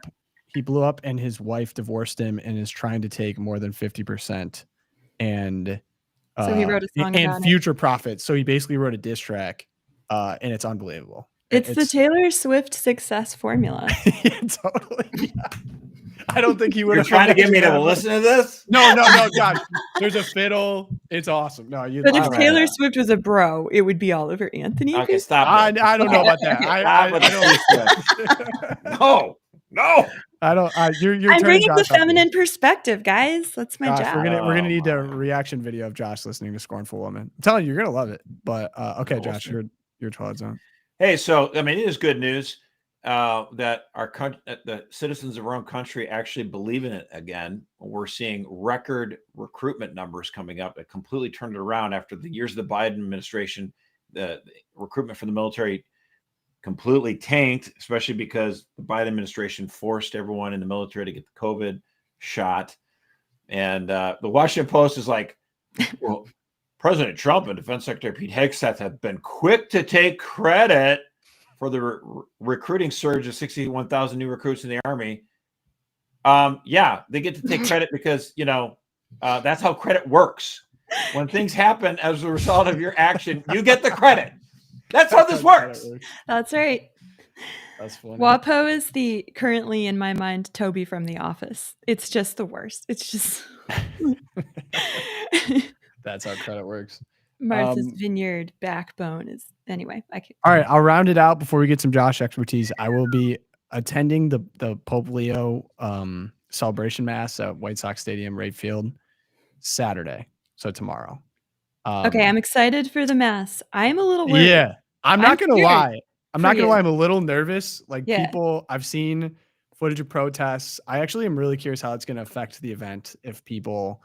He blew up, and his wife divorced him, and is trying to take more than 50%. And so he wrote a song and future profits. So he basically wrote a diss track, and it's unbelievable. It's the Taylor Swift success formula. Yeah, totally. Yeah. I don't think he would. You're trying to get me to listen to this? No, Josh. There's a fiddle. It's awesome. No, but if Taylor Swift was a bro, it would be Oliver Anthony. Okay, stop. I don't know about that. I don't. No. I don't. You're I'm bringing the feminine perspective, guys. That's my job. We're gonna need a reaction video of Josh listening to "Scornful Woman." I'm telling you, you're gonna love it. But okay, Josh, your Twilight Zone. Hey, so it is good news that the citizens of our own country actually believe in it again. We're seeing record recruitment numbers coming up. It completely turned it around after the years of the Biden administration. The recruitment for the military completely tanked, especially because the Biden administration forced everyone in the military to get the COVID shot. And the Washington Post is like, well, President Trump and Defense Secretary Pete Hegseth have been quick to take credit for the recruiting surge of 61,000 new recruits in the Army. Yeah, they get to take credit because, that's how credit works. When things happen as a result of your action, you get the credit. That's how this works. That's right. That's funny. WAPO is currently in my mind, Toby from The Office. It's just the worst. It's just That's how credit works. Martha's Vineyard backbone is anyway. All right, I'll round it out before we get some Josh expertise. I will be attending the Pope Leo celebration mass at White Sox Stadium, right field, Saturday. So tomorrow. Okay, I'm excited for the mass. I'm a little worried. Yeah, I'm not gonna lie. I'm a little nervous. People, I've seen footage of protests. I actually am really curious how it's going to affect the event if people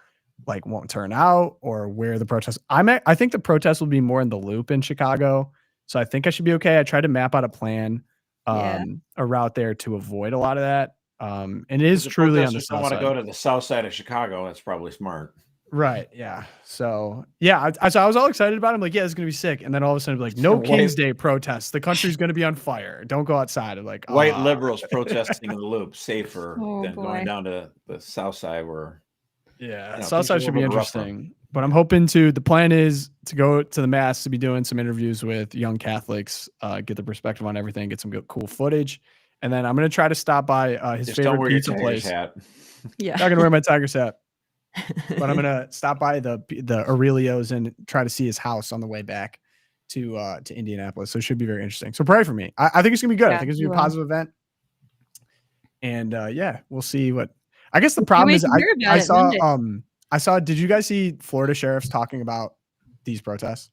won't turn out or where the protests. I think the protests will be more in the Loop in Chicago. So I think I should be okay. I tried to map out a plan, a route there to avoid a lot of that. And it is truly on the south side. Want to go to the south side of Chicago. That's probably smart. Right. Yeah. So yeah, I was all excited about it. I'm like, yeah, it's gonna be sick. And then all of a sudden, no King's Day protests. The country's gonna be on fire. Don't go outside. I'm like, white liberals protesting in the Loop safer than going down to the south side where. Yeah, south side should be interesting. But I'm hoping the plan is to go to the mass, to be doing some interviews with young Catholics, get the perspective on everything, get some good, cool footage. And then I'm gonna try to stop by his favorite pizza place. Hat. Yeah. Not gonna wear my Tiger's hat. But I'm gonna stop by the Aurelio's and try to see his house on the way back to Indianapolis. So it should be very interesting. So pray for me. I think it's gonna be good. I think it's gonna be a positive event. And we'll see what. I guess the problem is I saw. Did you guys see Florida sheriffs talking about these protests?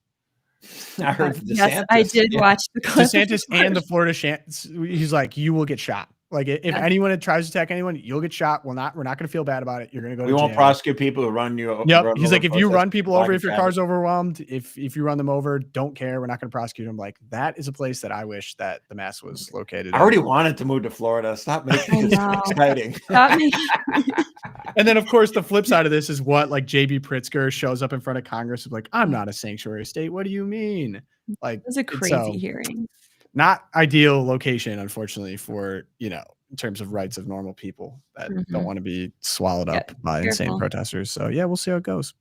I heard DeSantis. Yes, I did watch the clip. DeSantis and the Florida he's like, you will get shot. If anyone tries to attack anyone, you'll get shot. We're not going to feel bad about it. You're going to go to jail. We won't prosecute people who run you over. Yep. He's like, if you run people over, if your car's overwhelmed, if you run them over, don't care. We're not going to prosecute them. Like, that is a place that I wish that the mass was located. I already wanted to move to Florida. Stop making this exciting. And then, of course, the flip side of this is what JB Pritzker shows up in front of Congress of I'm not a sanctuary state. What do you mean? It was a crazy hearing. Not ideal location, unfortunately, for, in terms of rights of normal people that don't want to be swallowed up by insane protesters. So yeah, we'll see how it goes.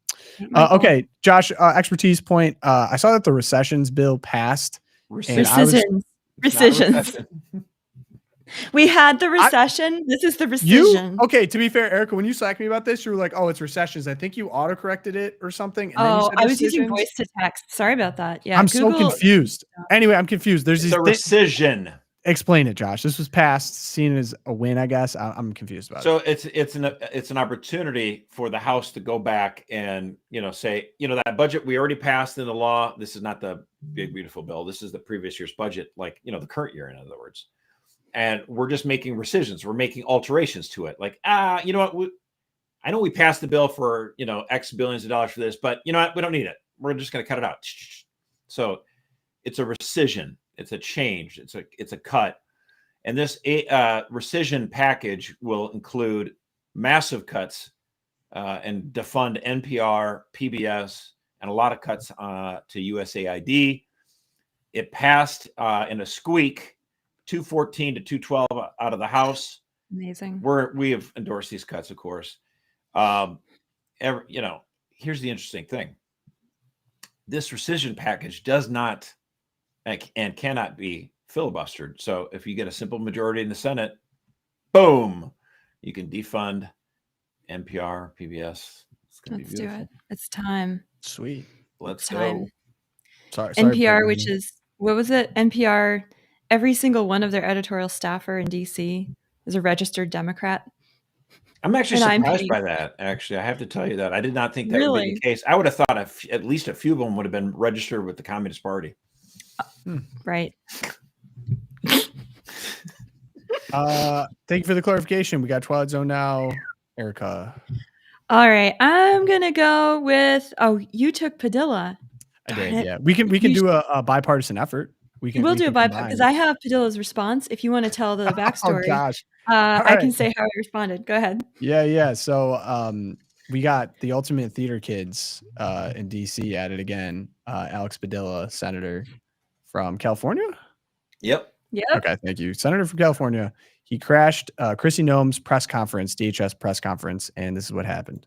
Okay, Josh, expertise point. I saw that the Recessions Bill passed. Rescissions. We had the recession. This is the rescission. Okay, to be fair, Erica, when you slacked me about this, you were like, "Oh, it's recessions." I think you auto-corrected it or something. And then you said I was using voice to text. Sorry about that. Yeah, I'm so confused. Anyway, I'm confused. There's a rescission. Explain it, Josh. This was passed, seen as a win, I guess. I'm confused about it. So it's an opportunity for the House to go back and say, that budget we already passed in the law. This is not the big beautiful bill. This is the previous year's budget, the current year, in other words. And we're just making rescissions. We're making alterations to it. You know what? I know we passed the bill for X billions of dollars for this, but you know what? We don't need it. We're just going to cut it out. So it's a rescission. It's a change. It's a cut. And this rescission package will include massive cuts and defund NPR, PBS, and a lot of cuts to USAID. It passed in a squeak, 214 to 212 out of the House. Amazing. We have endorsed these cuts, of course. Here's the interesting thing. This rescission package does not and cannot be filibustered. So if you get a simple majority in the Senate, boom, you can defund NPR, PBS. It's going to be beautiful. Do it. It's time. Sweet. Let's go. Sorry. NPR, which is, what was it? NPR, every single one of their editorial staffer in DC is a registered Democrat. I'm actually surprised by that. Actually, I have to tell you that. I did not think that would be the case. I would have thought at least a few of them would have been registered with the Communist Party. Right. Thank you for the clarification. We got Twilight Zone now. Erica. All right. I'm going to go with, you took Padilla. I did, yeah. We can do a bipartisan effort. We can We'll we do can it by combine. because I have Padilla's response. If you want to tell the Oh backstory, gosh. I can right. say how I responded. Go ahead. Yeah. So we got the Ultimate Theater Kids in DC at it again. Alex Padilla, senator from California. Yep. Yep. Okay, thank you. Senator from California. He crashed Chrissy Noem's press conference, DHS press conference, and this is what happened.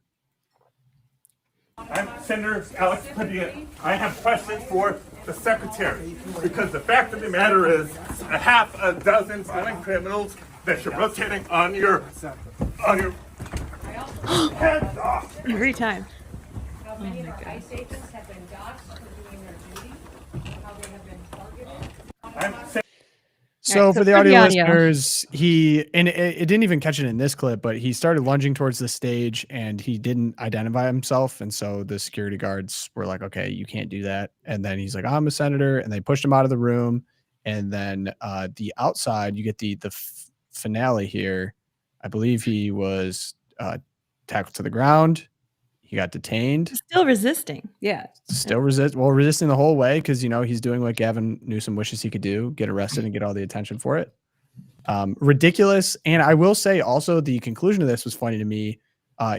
I'm Senator Alex Padilla. I have questions for the secretary because the fact of the matter is a half a dozen violent criminals that you're rotating on your heads off. Every time. How many of our ICE agents have been doxxed for doing their duty, how they have been targeted. So Right, for the audio audio. listeners, it didn't even catch it in this clip, but he started lunging towards the stage and he didn't identify himself. And so the security guards were like, okay, you can't do that. And then he's like, I'm a senator. And they pushed him out of the room. And then the outside, you get the finale here. I believe he was tackled to the ground. He got detained. Still resisting. Yeah. Resisting the whole way because, he's doing what Gavin Newsom wishes he could do, get arrested and get all the attention for it. Ridiculous. And I will say also the conclusion of this was funny to me.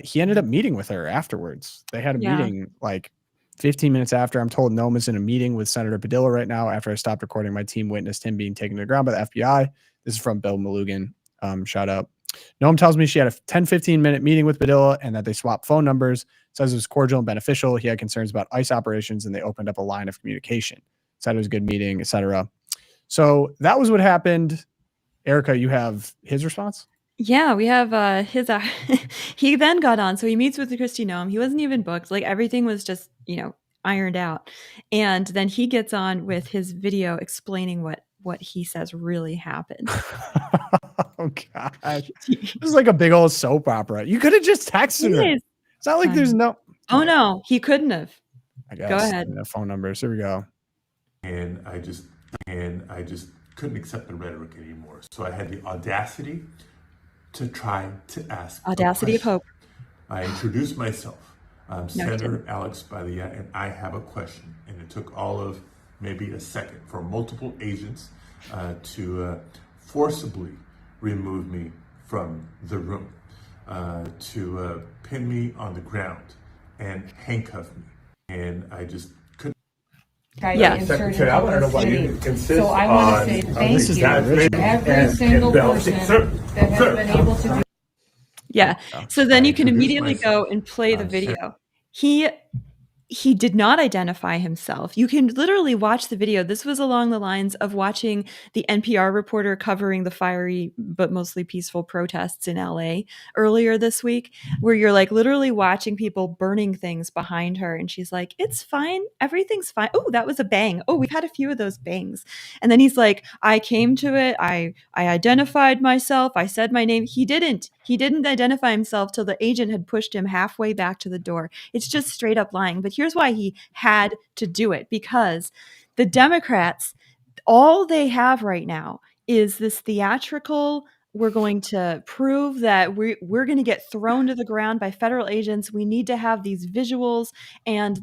He ended up meeting with her afterwards. They had a meeting like 15 minutes after. I'm told Noam is in a meeting with Senator Padilla right now. After I stopped recording, my team witnessed him being taken to the ground by the FBI. This is from Bill Malugan. Shout out. Noam tells me she had a 10-15 minute meeting with Padilla and that they swapped phone numbers. Says it was cordial and beneficial. He had concerns about ICE operations and they opened up a line of communication. Said it was a good meeting, etc. So that was what happened. Erica, you have his response? Yeah, we have his. He then got on. So he meets with Kristi Noem. He wasn't even booked. Like everything was just, ironed out. And then he gets on with his video explaining what he says really happened. Oh gosh. This is like a big old soap opera. You could have just texted her. It's not like there's no. Oh no, he couldn't have. I guess. Go ahead. Phone numbers. Here we go. And I just couldn't accept the rhetoric anymore. So I had the audacity to try to ask. Audacity of hope. I introduced myself. I'm Senator Alex Padilla, and I have a question. And it took all of maybe a second for multiple agents to forcibly remove me from the room, to pin me on the ground and handcuff me. And I just couldn't. Yeah. Secretary, I want to know why you insist on. So I want to say thank you to every single person that has been able to do. Yeah. So then you can introduce immediately myself. go and play the video. He did not identify himself. You can literally watch the video. This was along the lines of watching the NPR reporter covering the fiery but mostly peaceful protests in LA earlier this week, where you're like literally watching people burning things behind her. And she's like, it's fine. Everything's fine. Oh, that was a bang. Oh, we've had a few of those bangs. And then he's like, I came to it. I identified myself. I said my name. He didn't identify himself till the agent had pushed him halfway back to the door. It's just straight up lying. But here's why he had to do it, because the Democrats, all they have right now is this theatrical, we're going to prove that we're going to get thrown to the ground by federal agents. We need to have these visuals. And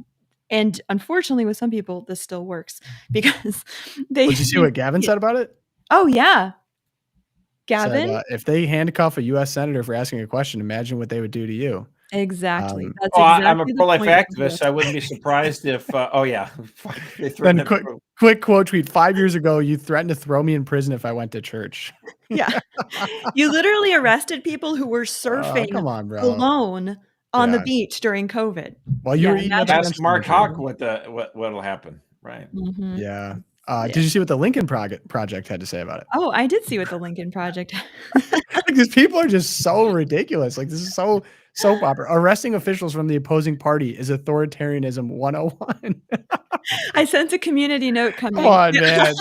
unfortunately with some people, this still works because they. Did you see what Gavin said about it? Oh yeah. Gavin? Said, if they handcuff a U.S. senator for asking a question, imagine what they would do to you. Exactly. That's I'm a exactly the pro-life point of activist. this. I wouldn't be surprised if. They Then threatened to quick quote tweet. 5 years ago, you threatened to throw me in prison if I went to church. Yeah. You literally arrested people who were surfing come on, bro. alone on the beach during COVID. While you were eating at the Ask lunch Mark table. Hawk what'll happen, right? Mhm. Yeah. Did you see what the Lincoln Project had to say about it? Oh, I did see what the Lincoln Project. Because people are just so ridiculous. Like this is so soap opera. Arresting officials from the opposing party is authoritarianism 101. I sense a community note coming. Come on, man.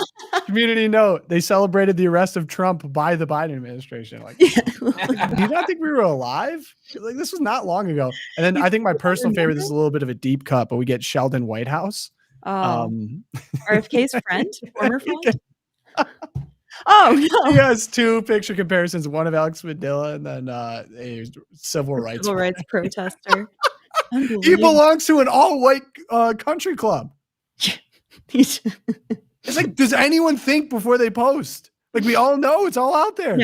Community note. They celebrated the arrest of Trump by the Biden administration. Like, do you not think we were alive? Like this was not long ago. And then I think my personal favorite, this is a little bit of a deep cut, but we get Sheldon Whitehouse. RFK's friend, former friend. Oh no! He has two picture comparisons: one of Alex Padilla and then a civil rights protester. He belongs to an all-white country club. It's like, does anyone think before they post? Like, we all know it's all out there.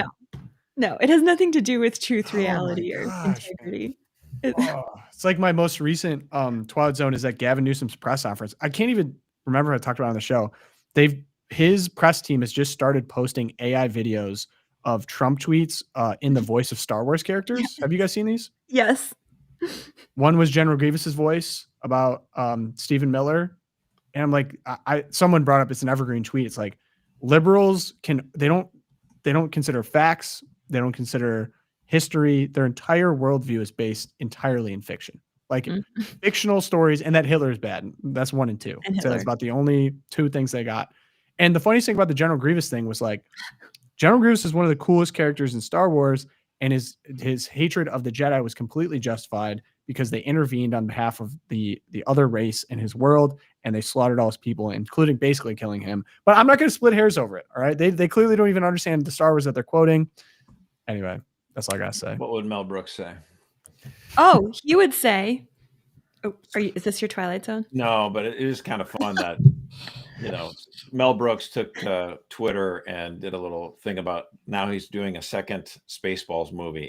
No, it has nothing to do with truth, Oh my reality, or gosh, integrity. It's like my most recent Twilight Zone is at Gavin Newsom's press conference. I can't even remember if I talked about it on the show. His press team has just started posting AI videos of Trump tweets in the voice of Star Wars characters. Have you guys seen these? Yes. One was General Grievous's voice about Stephen Miller. And I'm like, someone brought up, it's an evergreen tweet. It's like, liberals they don't consider facts. They don't consider history. Their entire worldview is based entirely in fiction, like fictional stories. And that Hitler is bad. That's 1 and 2. So that's about the only 2 things they got. And the funniest thing about the General Grievous thing was like, General Grievous is one of the coolest characters in Star Wars, and his hatred of the Jedi was completely justified because they intervened on behalf of the other race in his world, and they slaughtered all his people, including basically killing him. But I'm not going to split hairs over it. All right, they clearly don't even understand the Star Wars that they're quoting. Anyway, that's all I gotta say. What would Mel Brooks say? Oh, he would say, is this your Twilight Zone? No, but it is kind of fun that, Mel Brooks took to Twitter and did a little thing about now he's doing a second Spaceballs movie.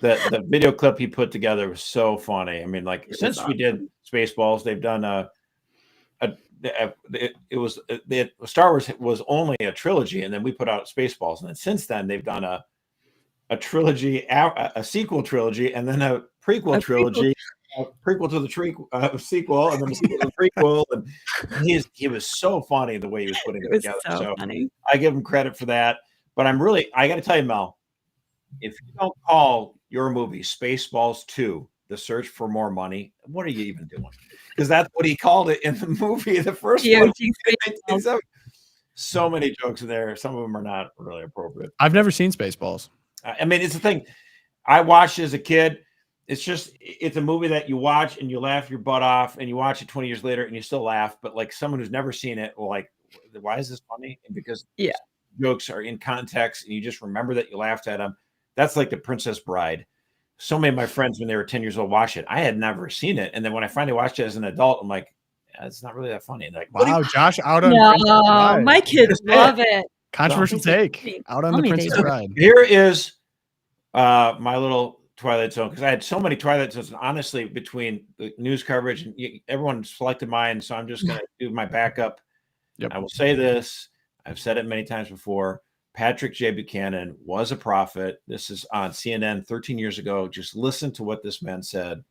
The video clip he put together was so funny. I mean, like, since we did Spaceballs, they've done Star Wars was only a trilogy, and then we put out Spaceballs, and then since then they've done a trilogy, a sequel trilogy, and then a prequel trilogy. A prequel to the sequel, and then a sequel to the prequel, and he was so funny the way he was putting it together. So funny. I give him credit for that. But I got to tell you, Mel, if you don't call your movie Spaceballs 2, The Search for More Money, what are you even doing? Because that's what he called it in the movie, the first one. So many jokes in there. Some of them are not really appropriate. I've never seen Spaceballs. I mean, it's the thing. I watched it as a kid. It's a movie that you watch and you laugh your butt off, and you watch it 20 years later and you still laugh. But like someone who's never seen it will like, why is this funny? And because jokes are in context and you just remember that you laughed at them. That's like The Princess Bride. So many of my friends, when they were 10 years old, watched it. I had never seen it. And then when I finally watched it as an adult, I'm like, it's not really that funny. And like, wow, Josh out on No, my kids love it. Controversial take. Out on The Princess Bride. Here is my little Twilight Zone, because I had so many Twilight Zones, and honestly, between the news coverage and everyone selected mine, so I'm just going to do my backup. I will say this: I've said it many times before. Patrick J. Buchanan was a prophet. This is on CNN 13 years ago. Just listen to what this man said.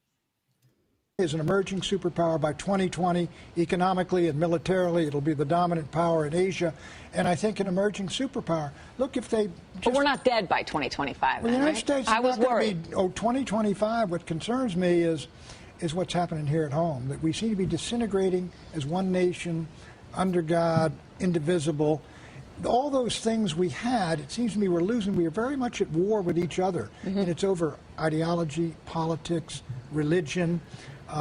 Is an emerging superpower by 2020, economically and militarily. It'll be the dominant power in Asia, and I think an emerging superpower. Look, if they but we're not dead by 2025. Well, the United States I was worried. 2025. What concerns me is what's happening here at home. That we seem to be disintegrating as one nation, under God, indivisible. All those things we had, it seems to me we're losing. We are very much at war with each other, and it's over ideology, politics, religion.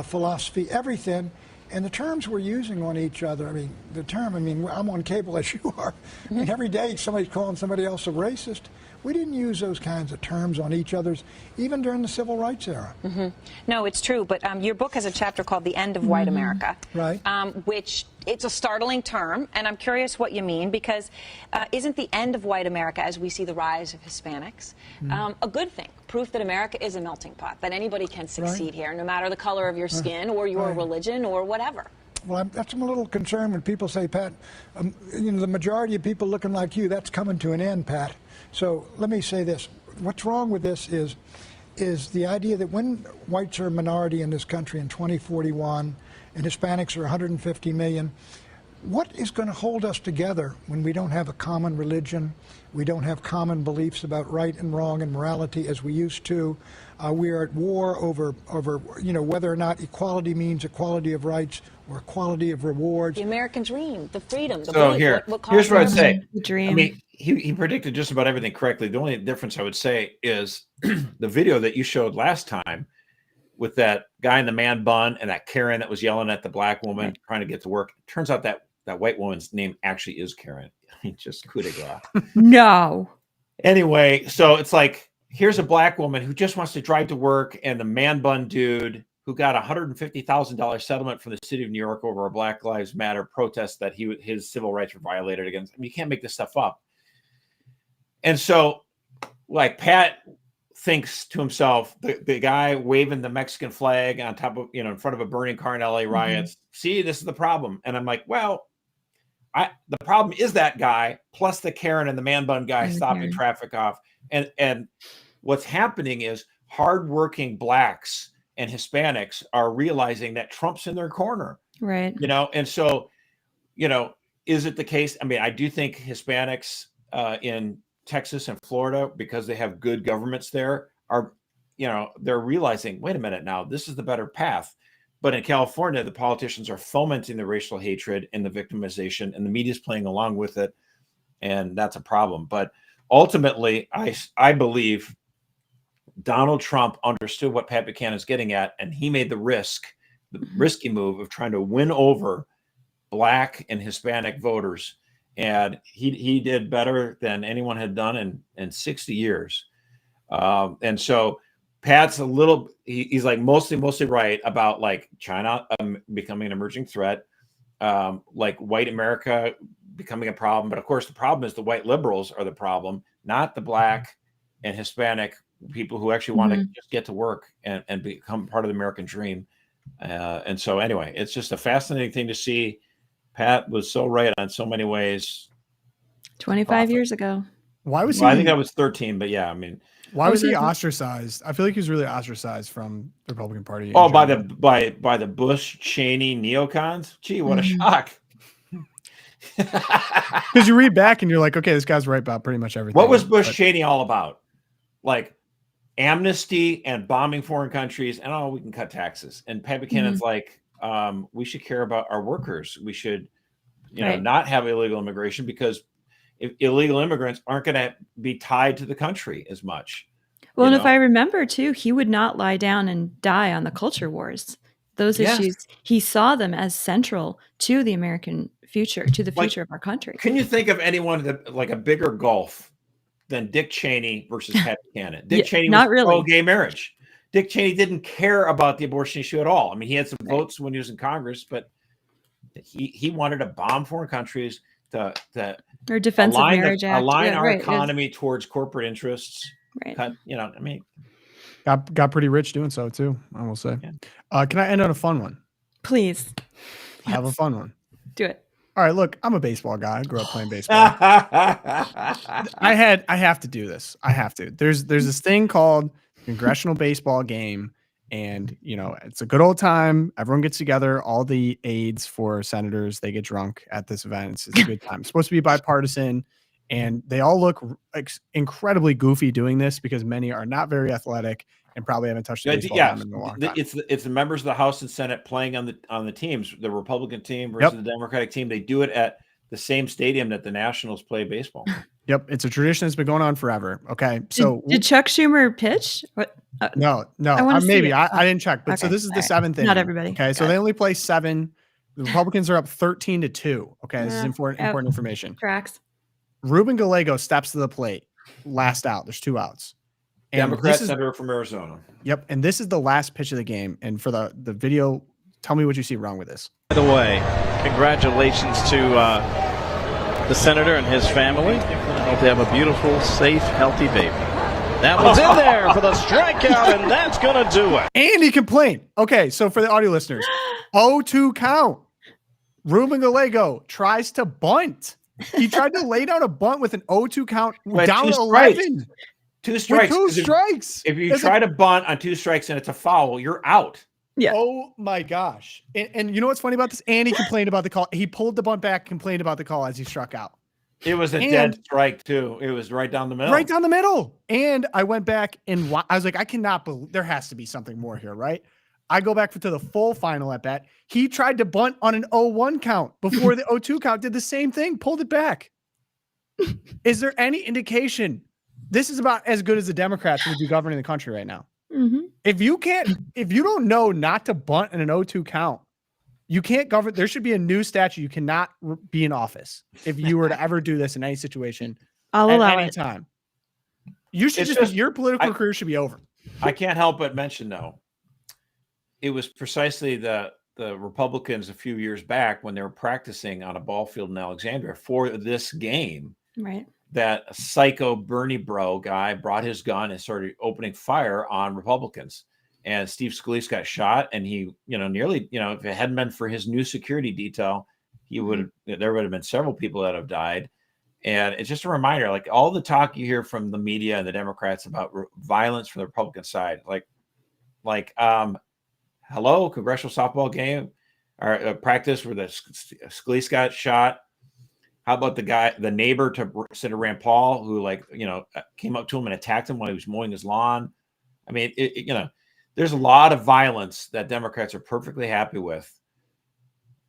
Philosophy, everything, and the terms we're using on each other. I mean, I'm on cable as you are. I mean, every day somebody's calling somebody else a racist. We didn't use those kinds of terms on each other's, even during the Civil Rights era. No, it's true, but your book has a chapter called The End of White America, right? Which it's a startling term, and I'm curious what you mean, because isn't the end of white America, as we see the rise of Hispanics, a good thing? Proof that America is a melting pot, that anybody can succeed here, no matter the color of your skin or your religion or whatever. Well, I'm a little concerned when people say, Pat, the majority of people looking like you, that's coming to an end, Pat. So let me say this. What's wrong with this is the idea that when whites are a minority in this country in 2041 and Hispanics are 150 million, what is going to hold us together when we don't have a common religion, we don't have common beliefs about right and wrong and morality as we used to? We are at war over whether or not equality means equality of rights or equality of rewards. The American dream, the freedom. So here's what I'd say. The dream. I mean, he predicted just about everything correctly. The only difference I would say is the video that you showed last time with that guy in the man bun and that Karen that was yelling at the black woman trying to get to work. It turns out that white woman's name actually is Karen. Just coup de grace. No. Anyway, so it's like, here's a black woman who just wants to drive to work, and the man bun dude who got a $150,000 settlement from the city of New York over a Black Lives Matter protest that his civil rights were violated against. I mean, you can't make this stuff up. And so, like, Pat thinks to himself, the guy waving the Mexican flag on top of, in front of a burning car in LA riots, see, this is the problem. And I'm like, well, the problem is that guy plus the Karen and the man bun guy stopping traffic off. And what's happening is hardworking Blacks and Hispanics are realizing that Trump's in their corner. Right. And so, is it the case? I mean, I do think Hispanics in Texas and Florida, because they have good governments there, are, they're realizing, wait a minute now, this is the better path. But in California, the politicians are fomenting the racial hatred and the victimization, and the media's playing along with it. And that's a problem. But ultimately, I believe Donald Trump understood what Pat Buchanan is getting at, and he made the risky move of trying to win over Black and Hispanic voters. And he did better than anyone had done in 60 years. And so Pat's he's like mostly right about like China becoming an emerging threat, like white America becoming a problem. But of course, the problem is the white liberals are the problem, not the Black and Hispanic people who actually want to just get to work and become part of the American dream. And so anyway, it's just a fascinating thing to see. Pat was so right on so many ways. 25 years ago. Why was he? I think that was 13, but yeah, I mean, why was he ostracized? I feel like he was really ostracized from the Republican Party. Oh, by the Bush Cheney neocons. Gee, what a shock! Because you read back and you're like, okay, this guy's right about pretty much everything. What was Bush Cheney all about? Like amnesty and bombing foreign countries, and we can cut taxes. And Pat Buchanan's like, we should care about our workers. We should, not have illegal immigration, because illegal immigrants aren't going to be tied to the country as much. Well, and if I remember too, he would not lie down and die on the culture wars. Those issues, he saw them as central to the American future, to the future of our country. Can you think of anyone that like a bigger gulf than Dick Cheney versus Pat Buchanan? Dick Cheney was pro-gay marriage. Dick Cheney didn't care about the abortion issue at all. I mean, he had some votes when he was in Congress, but he wanted to bomb foreign countries to or Defensive Marriage Act, align our economy towards corporate interests. Right. I mean, got pretty rich doing so too, I will say. Yeah. Can I end on a fun one? Please. Have a fun one. Do it. All right, look, I'm a baseball guy. I grew up playing baseball. I have to do this. I have to. There's this thing called Congressional Baseball Game, and it's a good old time. Everyone gets together. All the aides for senators, they get drunk at this event. It's a good time. It's supposed to be bipartisan, and they all look incredibly goofy doing this because many are not very athletic and probably haven't touched a baseball game in a long time. It's the members of the House and Senate playing on the teams, the Republican team versus the Democratic team. They do it at the same stadium that the Nationals play baseball. Yep, it's a tradition that's been going on forever. Okay, so did Chuck Schumer pitch? No, maybe I didn't check. But so this is the seventh inning. Not everybody. Okay, so they only play 7. The Republicans are up 13-2. Okay, this is important information. Tracks. Ruben Gallego steps to the plate. Last out. There's 2 outs. Democrat senator from Arizona. Yep, and this is the last pitch of the game. And for the video, tell me what you see wrong with this. By the way, congratulations to the senator and his family. I hope they have a beautiful, safe, healthy baby. That one's in there for the strikeout, and that's going to do it. And he complained. Okay, so for the audio listeners, 0-2 count. Ruben Gallego tries to bunt. He tried to lay down a bunt with an 0-2 count down 11. 2 strikes. With 2 strikes. If you try to bunt on 2 strikes and it's a foul, you're out. Yeah. Oh my gosh. And you know what's funny about this? And he complained about the call. He pulled the bunt back, complained about the call as he struck out. It was a dead strike too. It was right down the middle. Right down the middle. And I went back and I was like, I cannot believe there has to be something more here, right? I go back to the full final at bat. He tried to bunt on an 0-1 count before the 0-2 count, did the same thing, pulled it back. Is there any indication? This is about as good as the Democrats would be governing the country right now. Mm-hmm. If you don't know not to bunt in an 0-2 count, you can't govern. There should be a new statute. You cannot be in office if you were to ever do this in any situation. I'll allow any it. time. You should just your political career should be over. I can't help but mention though, it was precisely the Republicans a few years back when they were practicing on a ball field in Alexandria for this game, Right. that a psycho Bernie bro guy brought his gun and started opening fire on Republicans. And Steve Scalise got shot, and he, nearly, if it hadn't been for his new security detail, there would have been several people that have died. And it's just a reminder, like all the talk you hear from the media and the Democrats about violence from the Republican side, hello, congressional softball game or practice where the Scalise got shot. How about the neighbor to Senator Rand Paul who came up to him and attacked him while he was mowing his lawn? I mean, there's a lot of violence that Democrats are perfectly happy with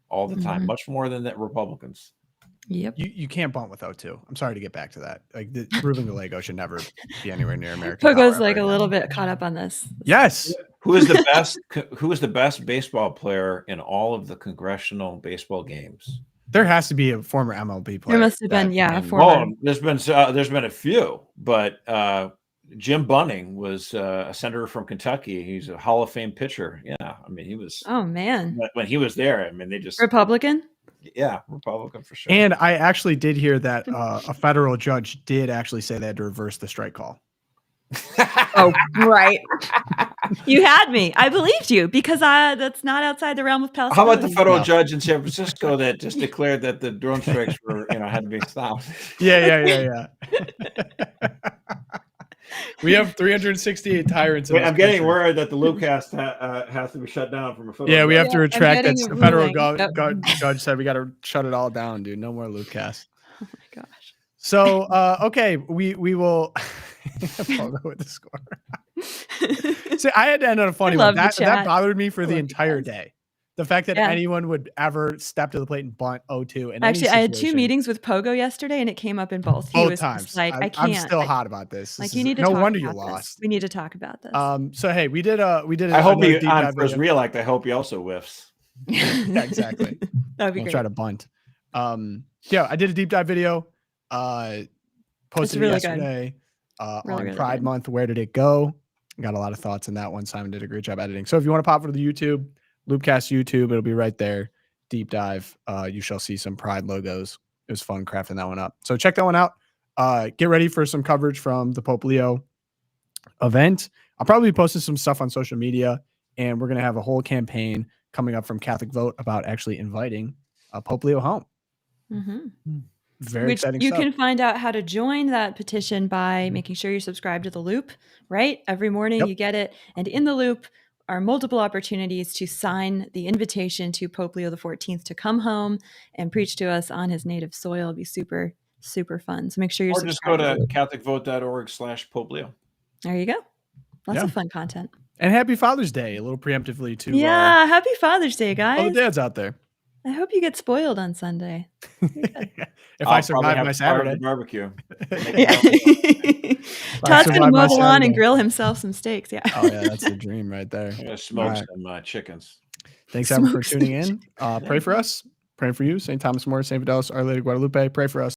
all the time, much more than the Republicans. Yep. You can't bunt with O2. I'm sorry to get back to that. Like Ruben Gallego should never be anywhere near American. Pogo's like a little bit caught up on this. Yes. Who is the best? Who is the best baseball player in all of the congressional baseball games? There has to be a former MLB player. There must have been, a former. Well, there's been a few, but Jim Bunning was a senator from Kentucky. He's a Hall of Fame pitcher. Yeah, I mean he was. Oh man, when he was there, I mean they just Republican. Yeah, Republican for sure. And I actually did hear that a federal judge did actually say they had to reverse the strike call. Oh, right. You had me. I believed you because that's not outside the realm of possibility. How about the federal judge in San Francisco that just declared that the drone strikes were, had to be stopped? Yeah. We have 368 tyrants. I'm getting word that the LOOPcast has to be shut down from a federal. Yeah, we have to retract that. The federal judge said we got to shut it all down, dude. No more LOOPcast. Oh my gosh. So, okay, we will go with the score. See, I had to end on a funny one. That bothered me for the entire day. The fact that anyone would ever step to the plate and bunt 0-2. Actually, I had 2 meetings with Pogo yesterday, and it came up in both. Both times. Like, I can't. I'm still hot about this. You need to. No talk wonder about you lost. We need to talk about this. So hey, we did. I hope he on for his reelect. I hope he also whiffs. Yeah, exactly. That'd be great. Try to bunt. Yeah, I did a deep dive video. Posted really yesterday on Pride Month. Where did it go? Got a lot of thoughts on that one. Simon did a great job editing. So if you want to pop over to the YouTube, LOOPcast YouTube, it'll be right there. Deep dive. You shall see some Pride logos. It was fun crafting that one up. So check that one out. Get ready for some coverage from the Pope Leo event. I'll probably be posting some stuff on social media, and we're going to have a whole campaign coming up from Catholic Vote about actually inviting Pope Leo home. Mm-hmm. Very exciting you stuff. can find out how to join that petition by making sure you're subscribed to the Loop, right? Every morning you get it. And in the Loop are multiple opportunities to sign the invitation to Pope Leo XIV to come home and preach to us on his native soil. It'll be super, super fun. So make sure you're Or just go to catholicvote.org/Pope Leo. There you go. Lots of fun content. And happy Father's Day, a little preemptively to happy Father's Day, guys. all the dads out there. I hope you get spoiled on Sunday. If I survive my Saturday barbecue. Todd's gonna mow the lawn and grill himself some steaks. Yeah. Oh yeah, that's the dream right there. I'm gonna smoke some chickens. Thanks everyone for tuning in. Pray for us. Pray for you. St. Thomas More, St. Fidelis, Our Lady of Guadalupe. Pray for us.